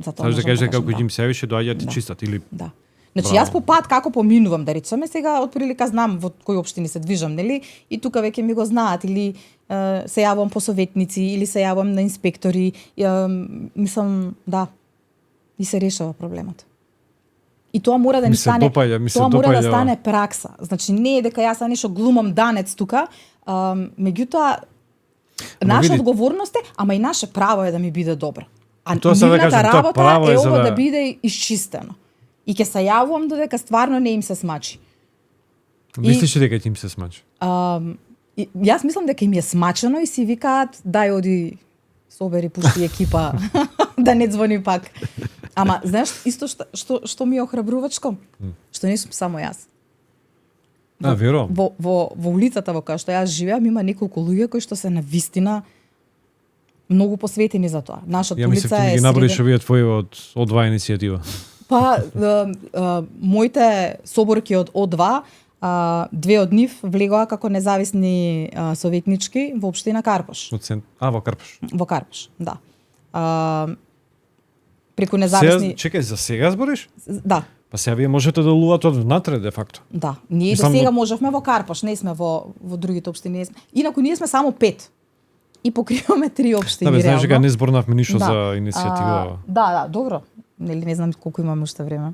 Затоа да кажеш дека ако им се више доаѓаат и чистат или да. Значи јас по пат како поминувам, да речеме, сега отприлика знам во кои општини се движам, нели? И тука веќе ми го знаат или се јавам по советници или се јавам на инспектори, мислам, да. И се решава проблемот. И тоа мора да ни стане, мора да стане пракса. Значи не е дека јас нешто глумам данец тука, меѓутоа наша одговорност е, ама и наше право е да ми биде добро. А нивната работа е ова да биде исчистено. И ќе се јавувам додека стварно не им се смачи. Мислиш дека ќе им се смачи? Јас мислам дека им е смачено и си викаат дај оди собери пушти екипа да не звони пак. Ама знаеш исто што ми е охрабрувачко? Што не сум само јас. Верувам. Во улицата во која што јас живеам има неколку луѓе кои што се навистина многу посветени за тоа. Нашата улица е ги наброиш овие твои од О2 иницијатива. Па, моите соборки од О2, две од нив влегоа како независни советнички во општина Карпош. Во Карпош. Во Карпош, да. Преку независни... Чекај, за сега збориш? Да. Па сега вие можете да лувате од внатре, де факто. Да, ние до сега можевме во Карпош, не сме во другите општини. Инаку ние сме само 5. И покриваме 3 општини. Да, знаеш дека не зборнавме ништо за иницијатива. Да, добро. Нели не знам колку имаме уште време.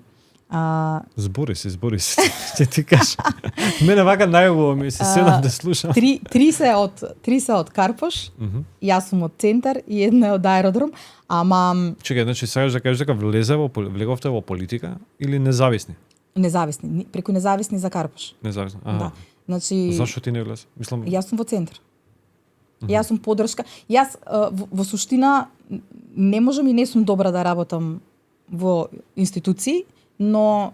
Збори се, ќе ти кажам. Мене вака најубаво ми се седам да слушам. Три се од Карпош, јас сум од Центар и една од аеродром, ама... Чекај, значи сакаш да кажеш дека влеговте во политика или независни? Независни, преку независни за Карпош. Независни, да. Значи... Зашто ти не влез? Мислам... Јас сум во Центар. Јас сум поддршка. Јас во суштина не можам и не сум добра да работам во институции, но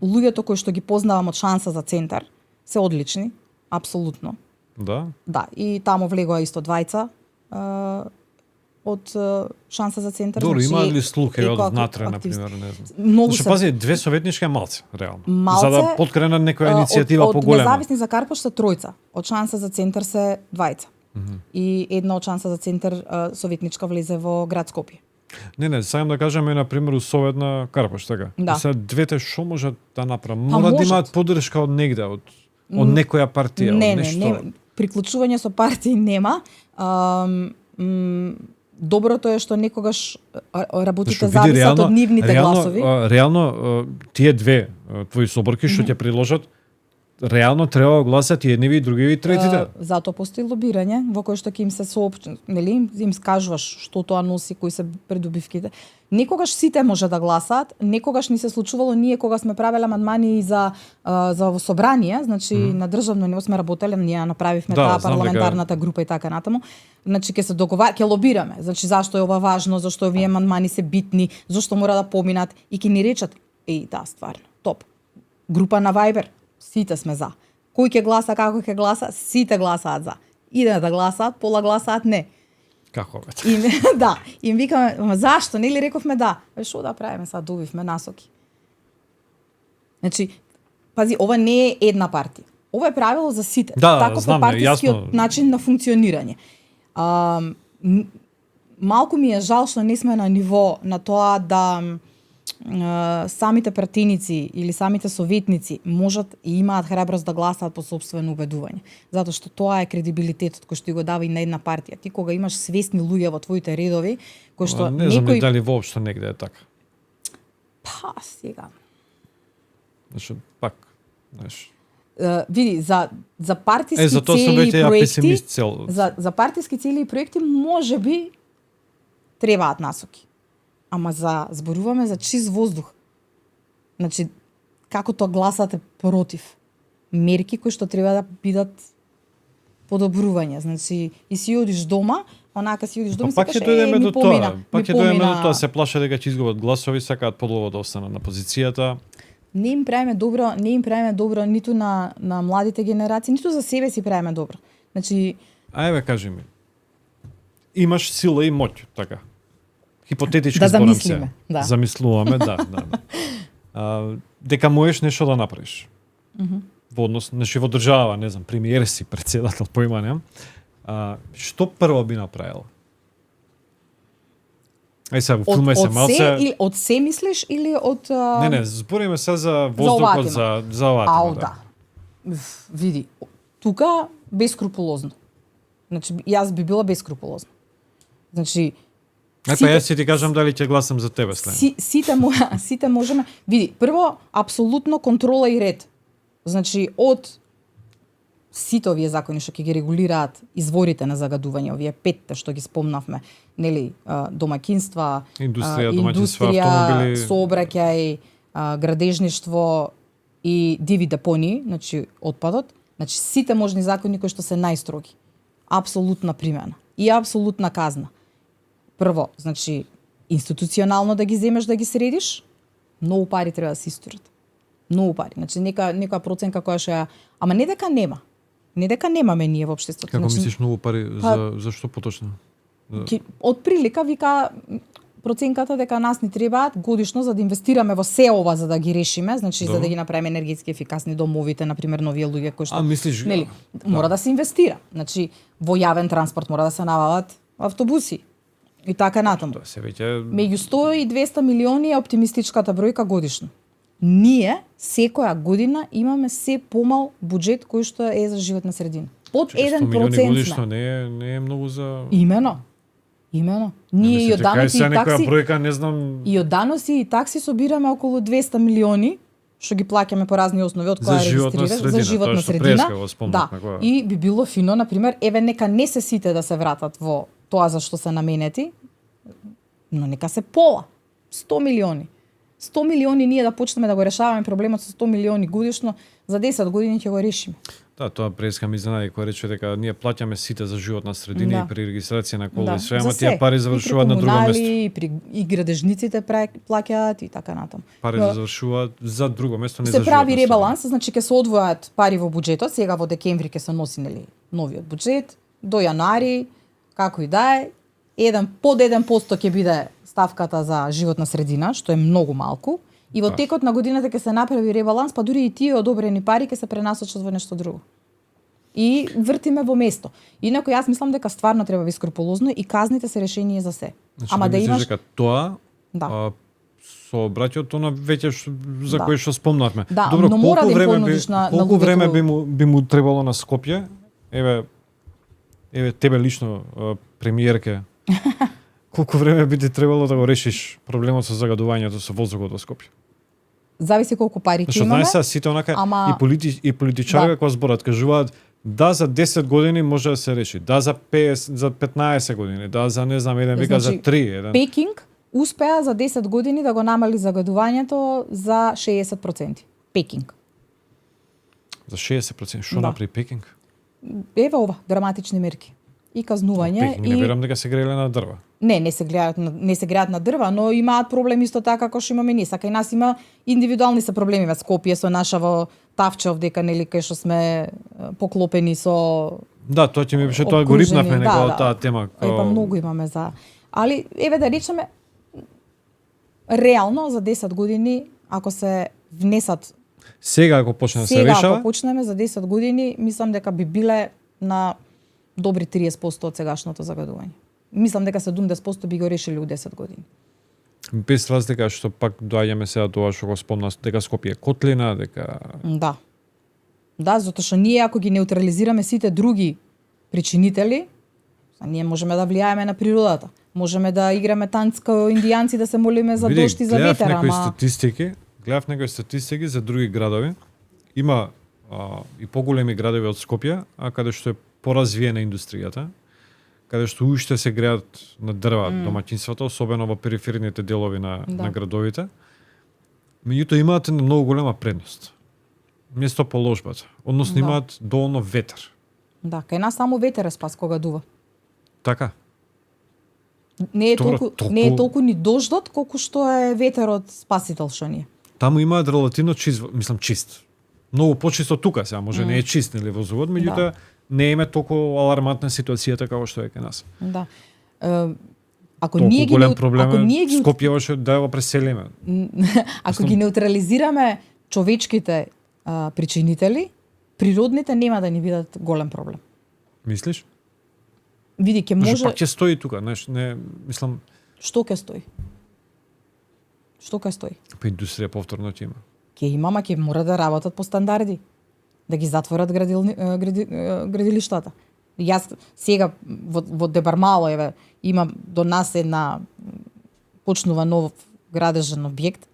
луѓето кои што ги познавам од Шанса за Центар се одлични, апсолутно. Да? Да, и таму влегоа исто двајца од Шанса за Центар. Добро, има ли слухи од внатре, например, не знам. Многу се... пази, две советнички малце, реално. Малце, за да подкрена некоја иницијатива поголема. Од независни за Карпош се тројца, од Шанса за Центар се двајца. И една од Шанса за Центар советничка влезе во град Скопје. Не, сакам да кажеме на пример Совет на Карпош, така. Да. Сега двете што можат да направат? Мора да имаат поддршка од негде, од некоја партија, од нешто. Не, приклучување со партии нема. Доброто е што некогаш работите зависат од нивните гласови. Реално тие две твои соборки што ќе приложат реално треба да гласат и едниви и другиви и третите. Затоа постои лобирање во кој што ќе им се соопшти, нели, им скажуваш што тоа носи, кои се придобивките. Некогаш сите може да гласаат, некогаш ни се случувало ние кога сме правеле амандмани за собрание, значи на државно ниво сме работеле, ние направивме таа парламентарната група и така натаму. Значи ќе се ќе лобираме. Значи зашто е ова важно, зашто овие амандмани се битни, зашто мора да поминат и ќе ни речат да, стварно, топ. Група на Viber, сите сме за. Кој ќе гласа, како ќе гласа, сите гласаат за. Иде да гласаат, пола гласаат не. Како бе? Да, им викаме, ама зашто, нели рековме да. Што да правиме, сега добивме насоки. Значи, пази, ова не е една партија. Ова е правило за сите. Да, таков знам, е партискиот јасно. начин на функционирање. Малку ми е жал што не сме на ниво на тоа да самите партиници или самите советници можат и имаат храброст да гласаат по сопствено убедување. Затоа што тоа е кредибилитетот кој што ти го дава и на една партија. Ти кога имаш свесни луѓе во твоите редови, кои што не знам дали воопшто негде е така. Па, сега. Зашто пак, знаеш. Види, за партиски затоа сум цели и веќе проекти, песимист цел. за партиски цели и проекти можеби требаат насоки. Ама зборуваме за чист воздух. Значи, како тоа гласате против мерки кои што треба да бидат подобрување. Значи, и си одиш дома, онака си одиш дома и пак кажеш, ќе дојдеме до тоа. Пак ќе дојдеме до тоа, се плашат дека ќе изгубат гласови, сакаат подолго да останат на позицијата. Не им правиме добро ниту на младите генерации, ниту за себе си правиме добро. Значи, ајде кажи ми. Имаш сила и моќ, така. Хипотетички да зборам замислиме, се. да. Замислуваме, да. Дека можеш нешто да направиш. Во однос, значи во држава, не знам, премиер си, председател, поима немам. Што прво би направил? Сега, вфилме се малце. Од се мислиш или од Не, збориме се за воздухот, за оватима. Ау, да. Види, тука бескрупулозно. Значи, јас би била бескрупулозна. Значи, јас си ти кажам дали ќе гласам за тебе след. Сите можеме. Види, прво, апсолутно контрола и ред. Значи, од сите овие закони што ќе ги регулираат изворите на загадување, овие петте што ги спомнавме, нели, домаќинства, индустрија, автомобили, сообраќај, градежништво и диви депонии, значи отпадот, значи сите можни закони кои што се најстроги. Апсолутна примена и апсолутна казна. Прво, значи, институционално да ги земеш да ги средиш, многу пари треба да се исторат. Многу пари. Значи, нека проценка која што ја... Ама не дека нема. Не дека немаме ние во општеството. Како значи, мислиш многу пари? За што поточно? Од прилика вика проценката дека нас ни требаат годишно за да инвестираме во се ова за да ги решиме, значи за да ги направиме енергетски ефикасни домовите, например, нови луѓе кои што мислиш, нели, мора да се инвестира. Значи во јавен транспорт мора да се набават автобуси и така натаму. Тоа се веќе Меѓу 100 и 200 милиони е оптимистичката бројка годишно. Ние секоја година имаме се помал буџет кој што е за животна средина. Под 1% годишно не е многу за Имено. Ние и од даноци и такси бројка, не знам. И од даноци и такси собираме околу 200 милиони што ги плаќаме по разни основи од која регистрираш за животна средина. Да. И би било фино, на пример, еве нека не се сите да се вратат во тоа за што се наменети, но нека се пола. 100 милиони. 100 милиони ние да почнеме да го решаваме проблемот со 100 милиони годишно, за 10 години ќе го решиме. Да, тоа преска ми изненади кој рече дека ние плаќаме сите за животна средина и при регистрација на кола и све, ама тие пари завршуваат на друго место. И градежниците плаќаат и така натаму. Пари завршуваат за друго место, не за животна средина. Се прави ребаланс, значи ќе се одвојат пари во буџетот, сега во декември ќе се носи нели новиот буџет, до јанари, како и да е, 1% ќе биде ставката за животна средина, што е многу малку, и во текот на годината ќе се направи ребаланс, па дури и тие одобрени пари ќе се пренасочат во нешто друго. И вртиме во место. Инаку јас мислам дека стварно треба бескрупулозно и казните се решение за се. Значи, ама да имаш дека тоа со браќето на веќе за кој што спомнавме. Да, добро, но мора да им понудиш на колку време би му требало на Скопје? Еве тебе лично премиерке. Колку време би ти требало да го решиш проблемот со загадувањето со воздухот во Скопје? зависи колку пари ќе Што имаме. знаеш сите онака ама- и политичари Да. кога зборат кажуваат да за 10 години може да се реши, да за 50, за 15 години, да за не знам еден вика Значи, за 3, еден. Пекинг успеа за 10 години да го намали загадувањето за 60%. Пекинг. За 60%. Што Да. направи Пекинг? Еве ова, драматични мерки. И казнување Пекинг не верам дека се греле на дрва. Не се греат на дрва, но имаат проблем исто така како што имаме ние. Сака и нас има индивидуални се проблеми во Скопје со нашаво Тавчев дека нели кај што сме поклопени со Да, тоа ќе ми беше тоа го окружени, рипнавме некоја таа тема. Па многу имаме за. Али еве да речеме реално за 10 години ако се внесат Сега ако почне да се сега решава, ако почнеме за 10 години, мислам дека би биле на добри 30% од сегашното загадување. Мислам дека 70% би го решили у 10 години. без разлика што пак доаѓаме сега тоа што го спомна дека Скопје е котлина, дека Да. Да, затоа што ние ако ги неутрализираме сите други причинители, ние можеме да влијаеме на природата. Можеме да играме танц као индијанци, да се молиме за дожд и за ветер, гледав некои статистики за други градови. Има и поголеми градови од Скопје, а каде што е поразвиена индустријата, каде што уште се греат на дрва домаќинствата, особено во периферните делови на градовите. Меѓутоа имаат една многу голема предност. Место положбата, односно имаат доволно ветер. Да, кај нас само ветер е спас кога дува. Така. Не е Добро, толку не е толку ни дождот колку што е ветерот спасител што ни е. Таму имаат релативно чист, мислам чист. Многу почист од тука сега, може не е чист нели воздухот, меѓутоа не е толку алармантна ситуацијата како што е кај нас. Да. Ако Толку ние ги голем проблем ако ние ги Скопје беше да го преселиме. ако ги неутрализираме човечките причинители, природните нема да ни бидат голем проблем. Мислиш? Види ќе Може може пак ќе стои тука, не мислам што ќе стои. Што ќе стои? па индустрија повторно ќе има. Ќе имам, ќе мора да работат по стандарди. Да ги затворат градилиштата. Јас сега во Дебармало еве имам до нас една почнува нов градежен објект.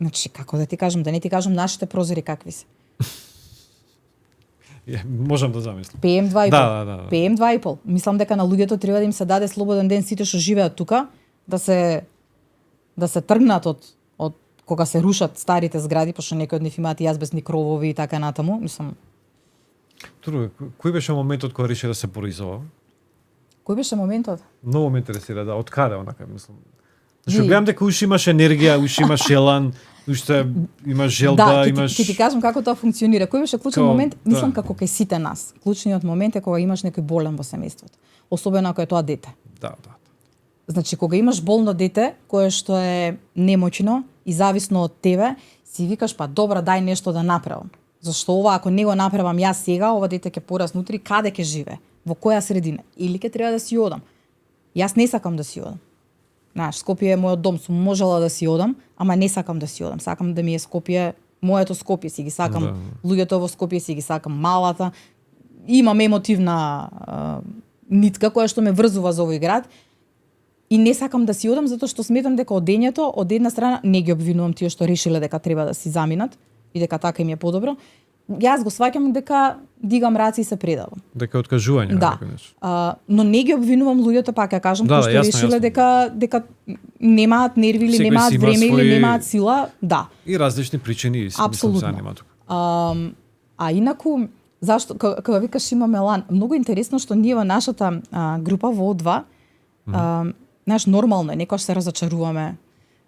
Значи како да ти кажам, да не ти кажам нашите прозори какви се. Можам да замислам. PM2,5. Да. PM2,5. Мислам дека на луѓето треба да им се даде слободен ден сите што живеат тука да се тргнат од кога се рушат старите згради, пошто некои од нив имаат и азбестни кровови и така натаму. Мислам, Кој беше моментот кога реши да се бори за ова? кој беше моментот? Многу ме интересира, да, од каде онака, мислам. Што гледам дека уште имаш енергија, уште имаш елан, уште имаш желба, имаш... Ќе ти кажам како тоа функционира. Кој беше клучен момент? Да. Мислам како кај сите нас. Клучниот момент е кога имаш некој болен во семејството. Особено ако е тоа дете. Да. Значи, кога имаш болно дете, кое што е немоќно и зависно од тебе, си викаш, па добра, дај нешто да направам. Зашто ова, ако не го направам јас сега, ова дете ќе порасне утре, каде ќе живее? Во која средина? Или ќе треба да си одам? Јас не сакам да си одам. Знаеш, Скопје е мојот дом, сум можела да си одам, ама не сакам да си одам. Сакам да ми е Скопје, моето Скопје, си ги сакам, луѓето во Скопје си ги сакам, малата. Имам емотивна нитка која што ме врзува за овој град. И не сакам да си одам затоа што сметам дека одењето од една страна не ги обвинувам тие што решиле дека треба да си заминат и дека така им е подобро. Јас го сваќам дека дигам раци и се предавам. Дека е откажување. Да. Но не ги обвинувам луѓето, пак ја кажам, кои што решиле дека немаат нерви или немаат време или немаат сила. Да. И различни причини, мислам, занима тука. А инаку, зашто, кога викаш имам елан, многу интересно што ние во нашата група во O2, знаеш, нормално е, некојаш се разочаруваме,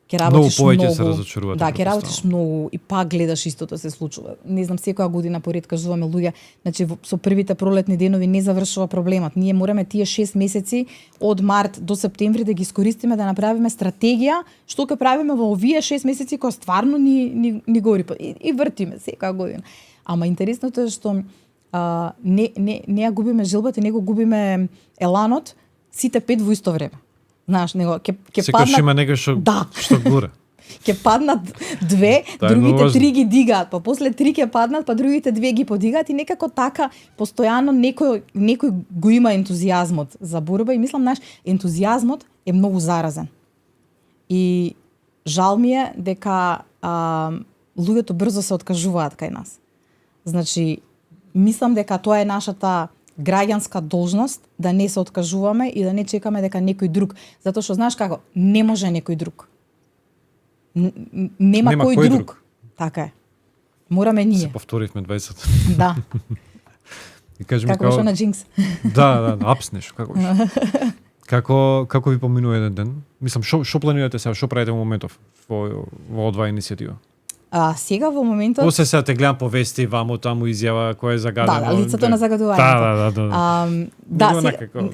ќе работиш многу. Се разочарувате. Да, ќе работиш многу и пак гледаш истото се случува. Не знам, секоја година поред кажуваме луѓе, значи со првите пролетни денови не завршува проблемот. Ние мораме тие 6 месеци од март до септември да ги искористиме да направиме стратегија што ќе правиме во овие 6 месеци кои стварно ни гори и вртиме секоја година. Ама интересното е што не ја губиме желбата, не го губиме еланот сите 5 во исто време. Знаеш, него ќе паднат. Секој има некој што гура. Ќе паднат 2, другите 3 ги дигаат, па после 3 ќе паднат, па другите 2 ги подигаат и некако така постојано некој го има ентузијазмот за борба и мислам наш ентузијазмот е многу заразен. И жал ми е дека луѓето брзо се откажуваат кај нас. Значи, мислам дека тоа е нашата граѓанска должност да не се откажуваме и да не чекаме дека некој друг, затоа што знаеш како, не може некој друг. Нема кој друг. Така е. Мораме ние. Се повторивме 20. Да. И кажи ми како беше на Джинкс. Да, апснеш, како беше. Како ви поминува еден ден? Мислам, што планирате сега, што правите во моментов во оваа иницијатива? Сега во моментот... Осе сега те гледам по вести, ваму таму изјава која е загадено. Да, лицето на загадувањето.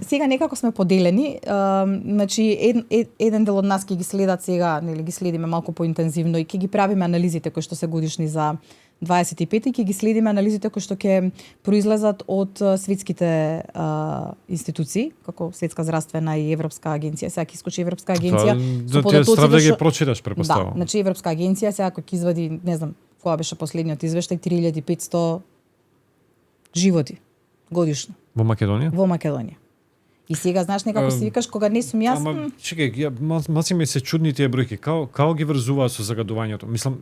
Сега некако сме поделени. Значи, еден дел од нас ќе ги следат сега, нели ги следиме малку поинтензивно и ќе ги правиме анализите кои што се годишни за 25 и ќе ги следиме анализите кои што ќе произлезат од светските институции, како Светска здравствена и Европска агенција. Сега ќе искочи Европска агенција. Да ти страв да ги прочиташ, препоставувам. Да, значи Европска агенција сега ќе извади, не знам, која беше последниот извештај, 3500 животи годишно. Во Македонија? Во Македонија. И сега знаеш некако си викаш кога не сум јас. Ама чекај, малку ми се чудни тие бројки. Како ги врзуваат со загадувањето? Мислам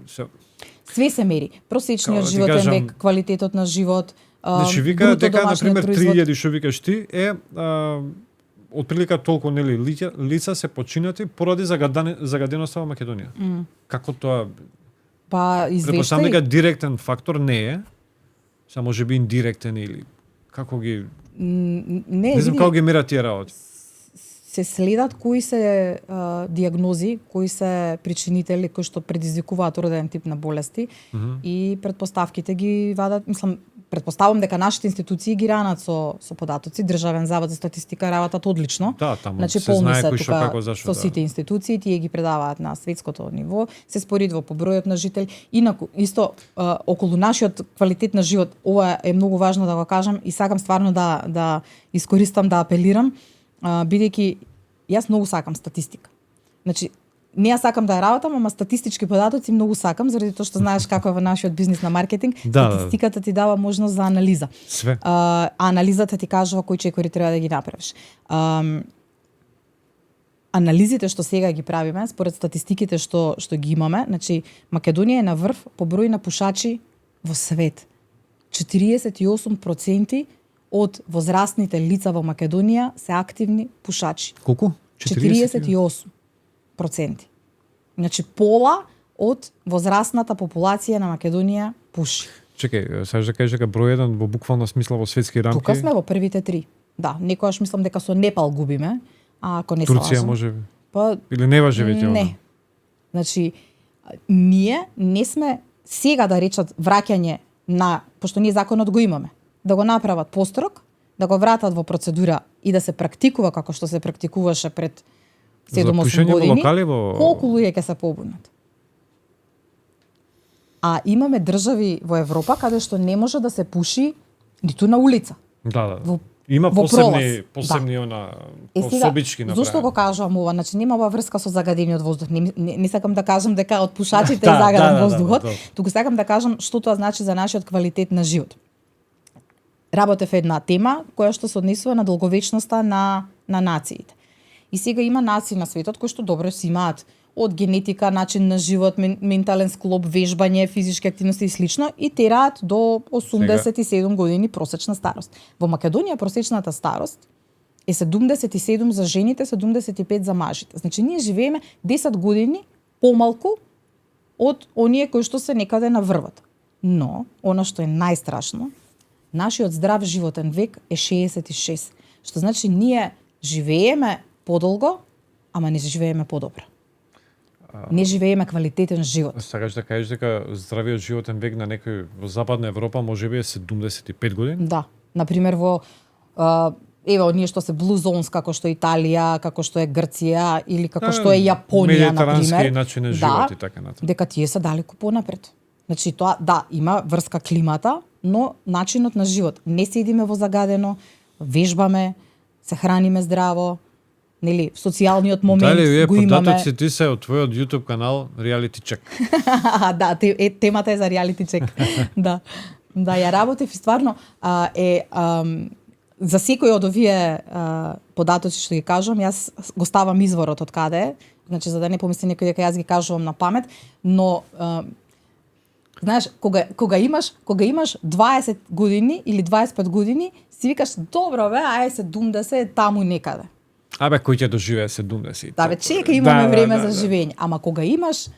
све се мери. Просечниот животен век, квалитетот на живот, значи вика дека на пример 3000 што викаш ти е отприлика толку нели лица се починати поради загаденоста во Македонија. Како тоа? Па извештај. Претпоставам дека директен фактор не е, само можеби индиректен или како ги не знам како ги мерат тие работи. Се следат кои се диагнози, кои се причинители кои што предизвикуваат одреден тип на болести и претпоставките ги вадат, мислам, претпоставам дека нашите институции ги ранат со податоци, Државен завод за статистика работат одлично. Да, таму значи, се знае кој што како зашто. Со сите институции тие ги предаваат на светското ниво, се споредува по бројот на жители. Инаку исто околу нашиот квалитет на живот, ова е многу важно да го кажам и сакам стварно да искористам да апелирам, бидејќи јас многу сакам статистика. Значи, не ја сакам да ја работам, ама статистички податоци многу сакам, заради тоа што знаеш како е во нашиот бизнис на маркетинг, статистиката ти дава можност за анализа. Све. Анализата ти кажува кои чекори треба да ги направиш. Анализите што сега ги правиме, според статистиките што ги имаме, значи Македонија е на врв по број на пушачи во свет. 48% од возрастните лица во Македонија се активни пушачи. Колку? 48%. Значи пола од возрастната популација на Македонија пуши. Чекај, сакаш да кажеш дека број 1 во буквална смисла во светски рамки? Тука сме во првите 3. Да, некојаш мислам дека со Непал губиме, а ако не се Турција лажам. можеби. Па или не важи веќе? Не. Значи ние не сме сега да речат враќање на, пошто ние законот го имаме, да го направат построг, да го вратат во процедура и да се практикува како што се практикуваше пред 7-8 години, колку луѓе ќе се побунат. А имаме држави во Европа каде што не може да се пуши ниту на улица. Да. Во, има во посебни да. она сега, собички направени. Зошто го кажувам ова? Значи нема ова врска со загадениот воздух. Не сакам да кажам дека од пушачите е загаден воздухот, туку сакам да кажам што тоа значи за нашиот квалитет на живот. Работев една тема која што се однесува на долговечноста на нациите. И сега има нации на светот кои што добро си имаат од генетика, начин на живот, ментален склоп, вежбање, физички активности и слично и тераат до 87 години просечна старост. Во Македонија просечната старост е 77 за жените, 75 за мажите. Значи ние живееме 10 години помалку од оние кои што се некаде на врвот. Но, она што е најстрашно, нашиот здрав животен век е 66. Што значи ние живееме подолго, ама не живееме подобро. Не живееме квалитетен живот. Сакаш да кажеш дека здравиот животен век на некој во Западна Европа можеби е 75 години? Да. Например во ева оние што се blue zones како што е Италија, како што е Грција или како што е Јапонија на пример. Медитерански начин на живот и така натаму. Дека тие се далеку понапред. Значи тоа да, има врска климата, но начинот на живот. Не седиме во загадено, вежбаме, се храниме здраво, нели, социјалниот момент дали, го имаме. Податоци ти се од твојот YouTube канал Reality Check. Да, темата е за Reality Check. Да. Да, ја работев и стварно за секој од овие податоци што ги кажувам, јас го ставам изворот од каде е, значи за да не помисли некој дека јас ги кажувам на памет, но Знаеш, кога имаш 20 години или 25 години, си викаш, добро бе, ај се думда се таму некаде. Абе, кој ќе доживее 70? Да бе, чека, имаме време за живење. Ама кога имаш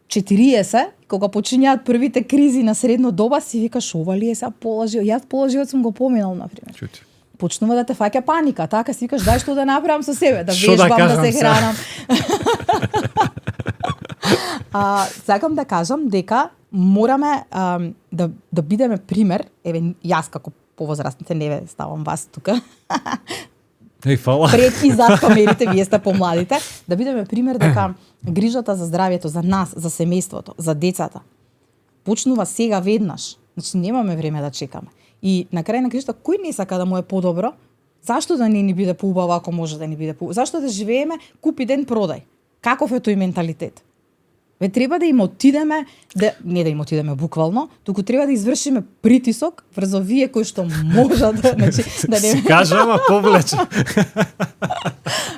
40, кога почињаат првите кризи на средно доба, си викаш, ова ли е сега пола живот? Јас пола живот сум го поминал, например. Чути. Почнува да те фаќа паника, така си викаш, дај што да направам со себе, да Шо да вежбам, да се кажам хранам. Сакам да кажам дека мораме да бидеме пример, еве јас како повозрастните, не ве ставам вас тука. Фала. Пред и зад камерите, вие сте помладите, да бидеме пример дека грижата за здравјето, за нас, за семејството, за децата, почнува сега веднаш. Значи немаме време да чекаме. И на крај на крајшта, кој не сака да му е подобро? Зашто да не ни биде поубаво ако може да ни биде поубаво? Зашто да живееме купи ден продај? Каков е тој менталитет? Ве треба да им отидеме, не да им отидеме буквално, туку треба да извршиме притисок врз овие кои што можат да, значи, да не... Си кажам, повлече.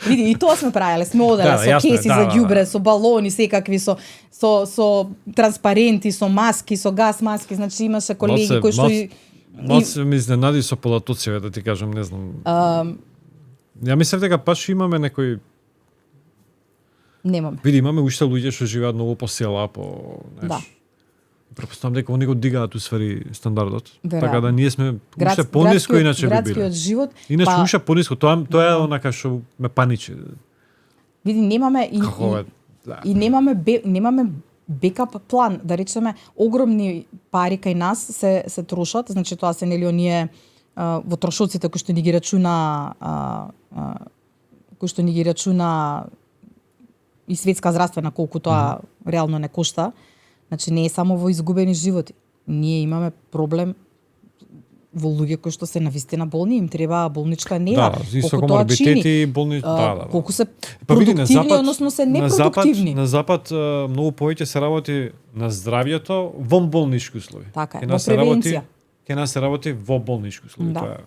Види, и тоа сме правеле, сме оделе со кеси за ѓубре, со балони секакви, со транспаренти, со маски, со газ маски, значи имаше колеги кои што Малце ми изненади со полатоциве, да ти кажам, не знам. Ја мислев дека паш имаме некој. Немаме. Види, имаме уште луѓе што живеат многу по села, Да. Препоставам дека они го дигаат усвари стандардот. Веројатно. Така да ние сме уште пониско иначе би биле. Градскиот живот. Иначе уште пониско, тоа е онака што ме паничи. Види, немаме и немаме бекап план, да речеме, огромни пари кај нас се трошат, значи тоа се нели оние во трошоците кои што ни ги рачуна и светска здравствена колку тоа реално не кошта. Значи не е само во изгубени животи. Ние имаме проблем во луѓе кои што се навистина болни, им треба болничка нега. Да, со коморбидитети, болни, колку се продуктивни, односно се непродуктивни. На запад многу повеќе се работи на здравјето во болнички услови. Така е, во превенција. Ке нас се работи во болнички услови. Да.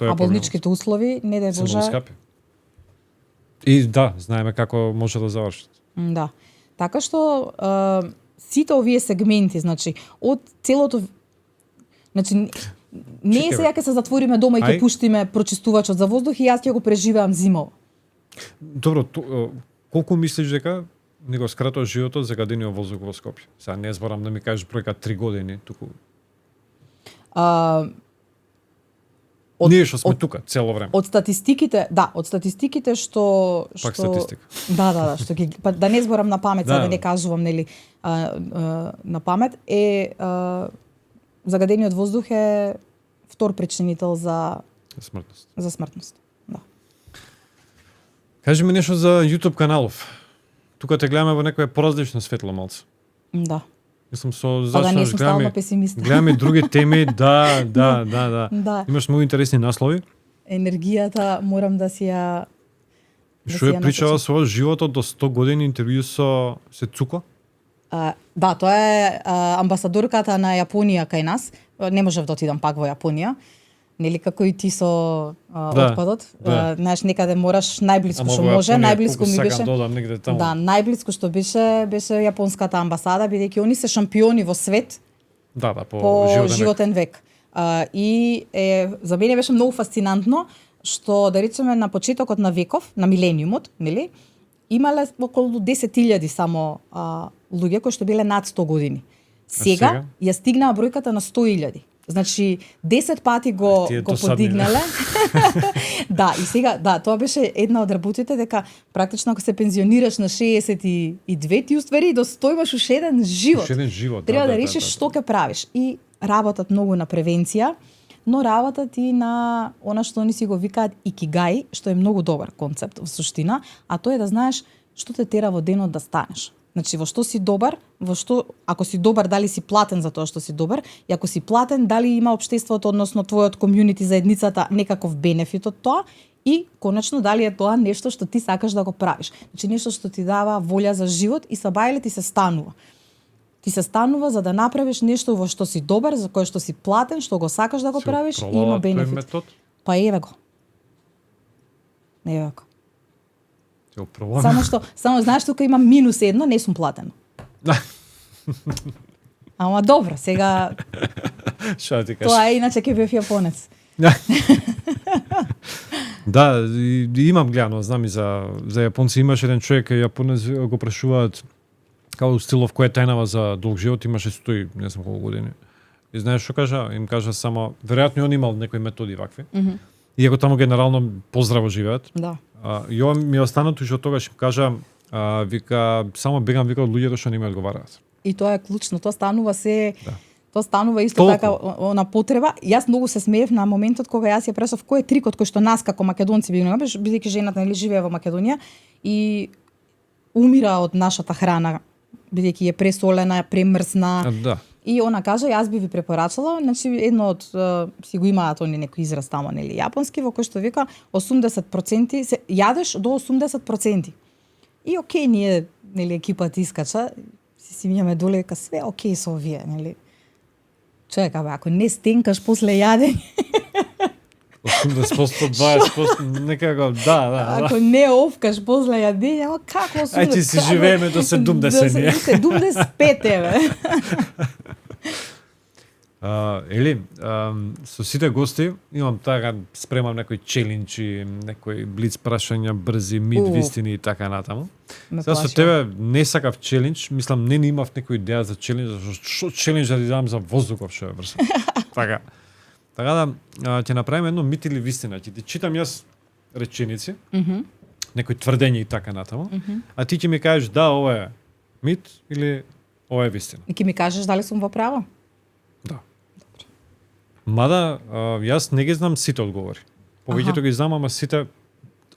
Тоа е болничките услови, не дај Боже. И да, знаеме како може да завршат. Да. Така што сите овие сегменти, значи од целото, значи не е сега ќе се затвориме дома и ќе пуштиме прочистувачот за воздух и јас ќе го преживеам зимово. Добро, колку мислиш дека ни го скратува животот загадениот воздух во Скопје? Сега не зборам да ми кажеш бројка 3 години, туку. Ние што сме тука цело време. Од статистиките што Пак статистика. Да, што ги да не зборам на памет, да не кажувам нели на памет е загадениот воздух е втор причинител за смртност. За смртност. Да. Кажи ми нешто за YouTube каналов. Тука те гледаме во некое поразлично светло малце. Да. Мислам со зашто гледаме други теми, да. Имаш многу интересни наслови. Енергијата морам да си ја Што е причава со животот до 100 години интервју со Цуко? Да, тоа е амбасадорката на Јапонија кај нас. Не можев да отидам пак во Јапонија. Нели како и ти со отпадот. Знаеш, некаде мораш најблиску што може, најблиску ми беше. Да, најблиску што беше јапонската амбасада, бидејќи они се шампиони во свет. Да, по животен век. И за мене беше многу фасцинантно што да речеме на почетокот на веков, на милениумот, нели? Имале околу 10.000 само луѓе кои што биле над 100 години. Сега ја стигнаа бројката на 100.000. Значи 10 пати го подигнале. Да, и сега, да, тоа беше една од работите дека практично ако се пензионираш на 62, ти уствари до 100 имаш уште еден живот. Треба да решиш што ќе правиш. И работат многу на превенција, но работат и на она што они си го викаат икигај, што е многу добар концепт во суштина, а тоа е да знаеш што те тера во денот да станеш. Значи, во што си добар, ако си добар, дали си платен за тоа што си добар, и ако си платен, дали има општеството, односно твојот комјунити, заедницата, некаков бенефит од тоа, и, конечно, дали е тоа нешто што ти сакаш да го правиш. Значи, нешто што ти дава волја за живот и сабајле ти се станува. Ти се станува за да направиш нешто во што си добар, за кое што си платен, што го сакаш да го правиш и има бенефит. Па еве го. Еве го. Само знаеш, тука имам минус едно, не сум платена. Ама добро, сега Што да ти кажам? тоа е иначе ќе бев јапонец. Да, и имам гледано, знам и за јапонци. Имаш еден човек, јапонец, го прашуваат како стилов која е тајнава за долг живот, имаше 100, не знам колку години. И знаеш што кажа? Им кажа само, веројатно он имал некои методи вакви. Иако таму генерално поздраво живеат. Да. И ова ми е останато што тогаш им кажа, вика, само бегам вика од луѓето што не ми одговараат. И тоа е клучно, тоа станува се Да. Тоа станува исто Толку. така на потреба. Јас многу се смеев на моментот кога јас ја пресов кој е трикот кој што нас како македонци би го бидејќи жената нели живее во Македонија и умира од нашата храна бидејќи е пресолена, премрсна. Да. И она кажа, јас би ви препорачала, значи едно од си го имаат они некој израз тамо, нели, јапонски, во кој што вика 80% се јадеш до 80%. И окей, ние, нели, екипата искача, си мијаме доле, вика све окей со овие, нели. Човека, бе, ако не стенкаш после јадење, 80%, 20%, некако, да. ако не овкаш после јадење, ама како 80%? Ајде си живееме до 70 ние. До 75 бе. Ели, со сите гости имам така, спремам некои челенџи, некои блиц прашања, брзи, мит, вистини и така натаму. Сега со тебе не сакав челендж, мислам не имав некоја идеја за челендж, што челендж да ти дам за воздухов што е врз. Така. Така да ќе направиме едно мит или вистина, ќе ти читам јас реченици, некои тврдења и така натаму, а ти ќе ми кажеш да, ова е мит или ова е вистина. И ќе ми кажеш дали сум во право? Да. Мада, јас не ги знам сите одговори. Повеќето ги знам, ама сите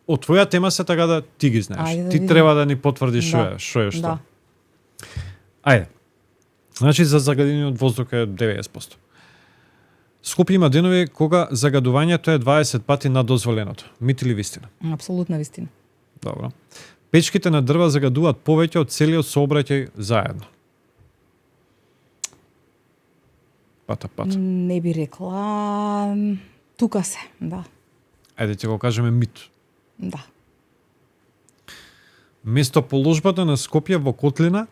од твоја тема се така да ти ги знаеш. Ајде, да ти видим. треба да ни потврдиш што Да. е што. Да. Ајде. Значи за загадениот воздух е 90%. Скопје има денови кога загадувањето е 20 пати над дозволеното. Мит или вистина? Апсолутна вистина. Добро. Печките на дрва загадуваат повеќе од целиот сообраќај заедно. Пата. Не би рекла тука се, да. Ајде ќе го кажеме мит. Да. Местоположбата на Скопје во котлина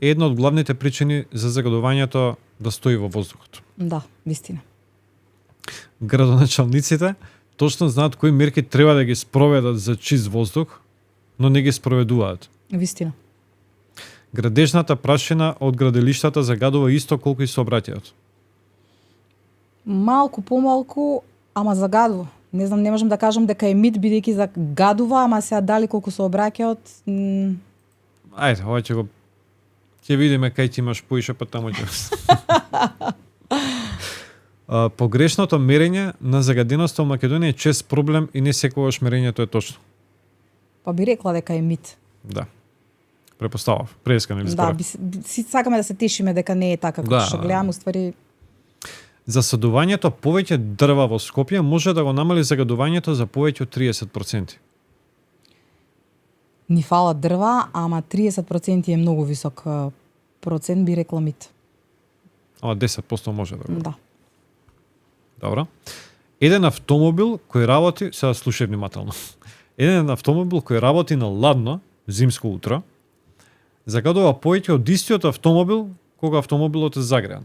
е една од главните причини за загадувањето да стои во воздухот. Да, вистина. Градоначалниците точно знаат кои мерки треба да ги спроведат за чист воздух, но не ги спроведуваат. Вистина. Градежната прашина од граделиштата загадува исто колку и сообраќајот. Малку помалку, ама загадува. Не знам, не можам да кажам дека е мит бидејќи загадува, ама сега дали колку сообраќајот, Ајде, ова ќе видиме кај ти имаш поише, па таму ќе. Погрешното мерење на загаденоста во Македонија е чест проблем и не секогаш мерењето е точно. па би рекла дека е мит. Да. Препоставав. Преискано или Да, зборав. си сакаме да се тешиме дека не е така како што гледам, уствари Засадувањето повеќе дрва во Скопје може да го намали загадувањето за повеќе од 30%. ни фала дрва, ама 30% е многу висок процент, би рекла мит. Ама 10% може да го. Да. Добро. Еден автомобил кој работи, сега слушај внимателно. Еден автомобил кој работи на ладно, зимско утро, загадува повеќе од истиот автомобил кога автомобилот е загреан.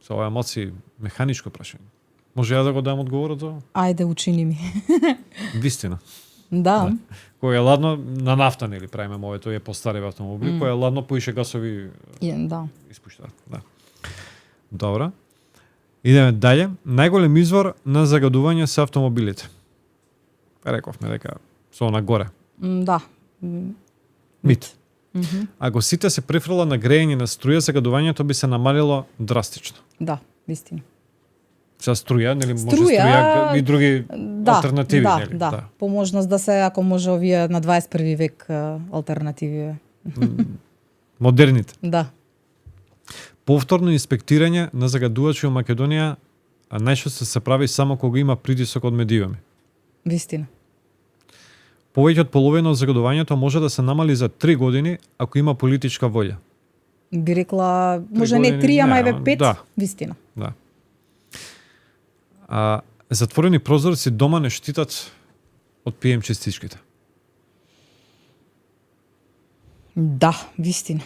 Со ова е малци механичко прашање. Може ја да го дам одговорот за ова? Ајде, учини ми. Вистина. Да. Кој е ладно на нафта, нели, правиме моето е постареви автомобили, кој е ладно поише гасови Да. испуштаат. Да. Добро. Идеме дале. Најголем извор на загадување се автомобилите. Рековме дека со нагоре. Да. Мит. Ако сите се префрла на грејење на струја, загадувањето би се намалило драстично. Да, вистина. Сега струја, нели, може Струја, струја и други алтернативи, да, нели? да. По можност да се, ако може овие на 21 век алтернативи. Модерните. Да. Повторно инспектирање на загадувачи во Македонија, а најчесто се прави само кога има притисок од медиуми. Вистина. Повеќе од половина од загадувањето може да се намали за 3 години ако има политичка волја. Би рекла, може години, не 3, ама не, еве 5. да. Вистина. Да. Затворени прозорци дома не штитат од PM частичките. Да, вистина.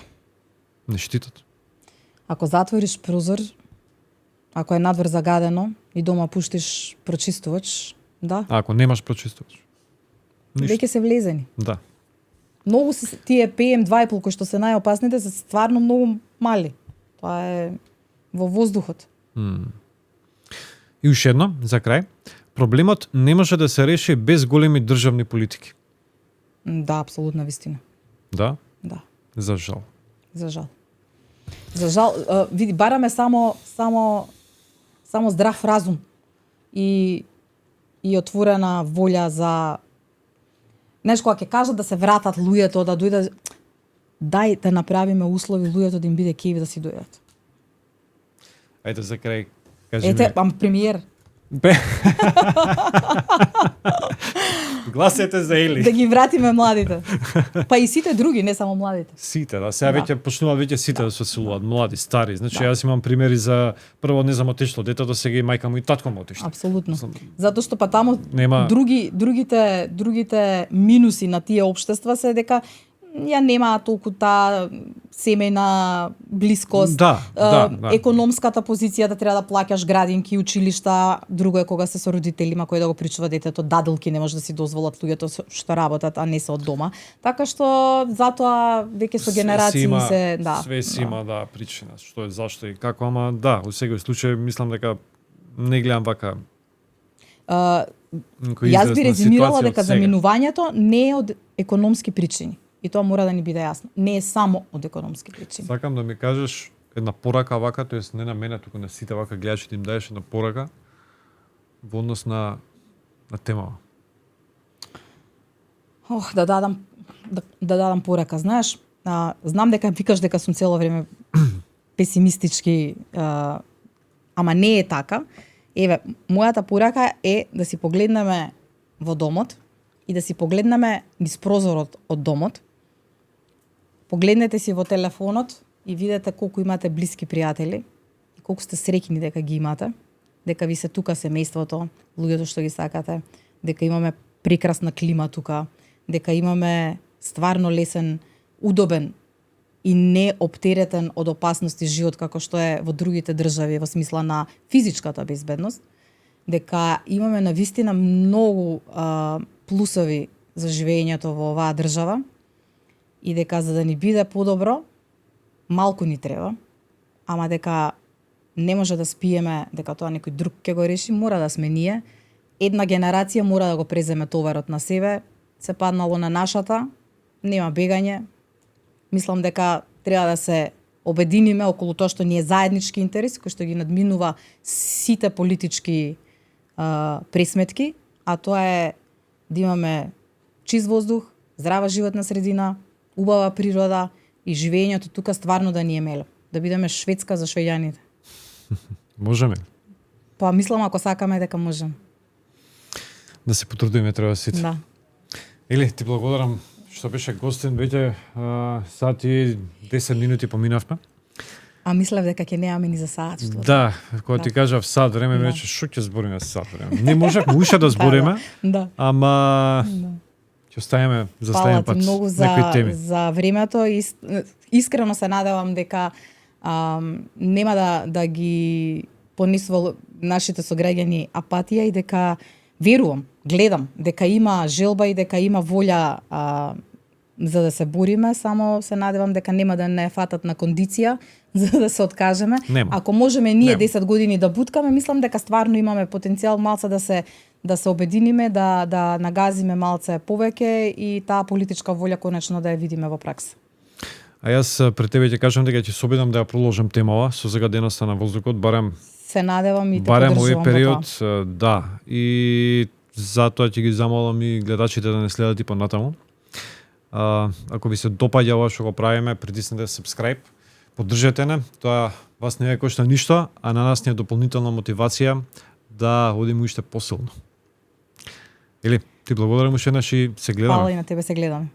Не штитат. Ако затвориш прозор, ако е надвор загадено и дома пуштиш прочистувач, да, А ако немаш прочистувач? Ништо. веќе се влезени. Да. Многу се тие PM2,5 кои што се најопасните се стварно многу мали. Тоа е во воздухот. И уште едно, за крај. Проблемот не може да се реши без големи државни политики. Да, апсолутна вистина. Да? Да, За жал. за жал. За жал, види, бараме само здрав разум и отворена волја за... Знаеш, кога ќе кажат да се вратат луѓето, да дојдат, дај да направиме услови луѓето да им биде кејф да си дојдат. Ајде за крај, кажи Ете, ми. премиер, Гласете за Ели. да ги вратиме младите. Па и сите други, не само младите. Сите, да. Сега Да. веќе почнуваат веќе сите да се оселуваат, млади, стари. Значи јас имам примери за прво не знам отишло детето, сега и мајка му и татко му отишло. Апсолутно. Мислам, Затоа што па таму Нема- другите минуси на тие општества се дека ја нема толку таа семејна блискост, Да, да. економската позиција да треба да плаќаш градинки, училишта, друго е кога се со родителима кои да го причува детето, даделки не може да си дозволат луѓето што работат, а не се од дома. Така што затоа веќе со генерации се, да. Све си има, да, причина, што е, зашто и како, ама да, во секој случај мислам дека не гледам вака некој Јас израз би на резюмирала ситуација од дека сега. заминувањето не е од економски причини. И тоа мора да ни биде јасно. Не е само од економски причини. Сакам да ми кажеш една порака вака, тоест не на мене, туку на сите вака гледачи да им даеш една порака во однос на темава. Ох, да дадам порака, знаеш, знам дека викаш дека сум цело време песимистички, ама не е така. Еве, мојата порака е да си погледнеме во домот и да си погледнеме низ прозорот од домот. Погледнете си во телефонот и видете колку имате блиски пријатели и колку сте среќни дека ги имате, дека ви се тука семејството, луѓето што ги сакате, дека имаме прекрасна клима тука, дека имаме стварно лесен, удобен и не оптеретен од опасности живот како што е во другите држави во смисла на физичката безбедност, дека имаме навистина многу плусови за живењето во оваа држава и дека за да ни биде подобро, малку ни треба, ама дека не може да спиеме дека тоа некој друг ќе го реши, мора да сме ние. Една генерација мора да го преземе товарот на себе, се паднало на нашата, нема бегање. Мислам дека треба да се обединиме околу тоа што ни е заеднички интерес, кој што ги надминува сите политички пресметки, а тоа е да имаме чист воздух, здрава животна средина, убава природа и живењето тука стварно да ни е мило. Да бидеме Шведска за швеѓаните. Можеме. Па мислам ако сакаме дека можеме. Да се потрудиме треба сите. Да. Или ти благодарам што беше гостин, веќе сат и 10 минути поминавме. А мислев дека ќе немаме ни за саат што. Да, кога ти кажав сат време, Да. рече што ќе збориме сат време. Не можевме уште да збориме, Да. ама ќе оставиме за Фала следен ти пат многу некои теми. за времето и искрено се надевам дека нема да ги понесува нашите сограѓани апатија и дека верувам, гледам дека има желба и дека има волја за да се бориме, само се надевам дека нема да не фатат на кондиција за да се откажеме. Нема. Ако можеме ние Нема. 10 години да буткаме, мислам дека стварно имаме потенцијал малце да се обединиме, да нагазиме малце повеќе и таа политичка волја конечно да ја видиме во пракса. А јас пред тебе ќе кажам дека ќе се обидам да ја продолжам темава со сега денеста на воздухот, барем Се надевам и те овој поддржувам во период, тоа. да. И затоа ќе ги замолам и гледачите да не следат и понатаму. Ако ви се допаѓа ова што го правиме, притиснете subscribe, поддржете не, тоа вас не е кошта ништо, а на нас ни е дополнителна мотивација да одиме уште посилно. Или ти благодарам уште еднаш и се гледаме. Фала и на тебе, се гледаме.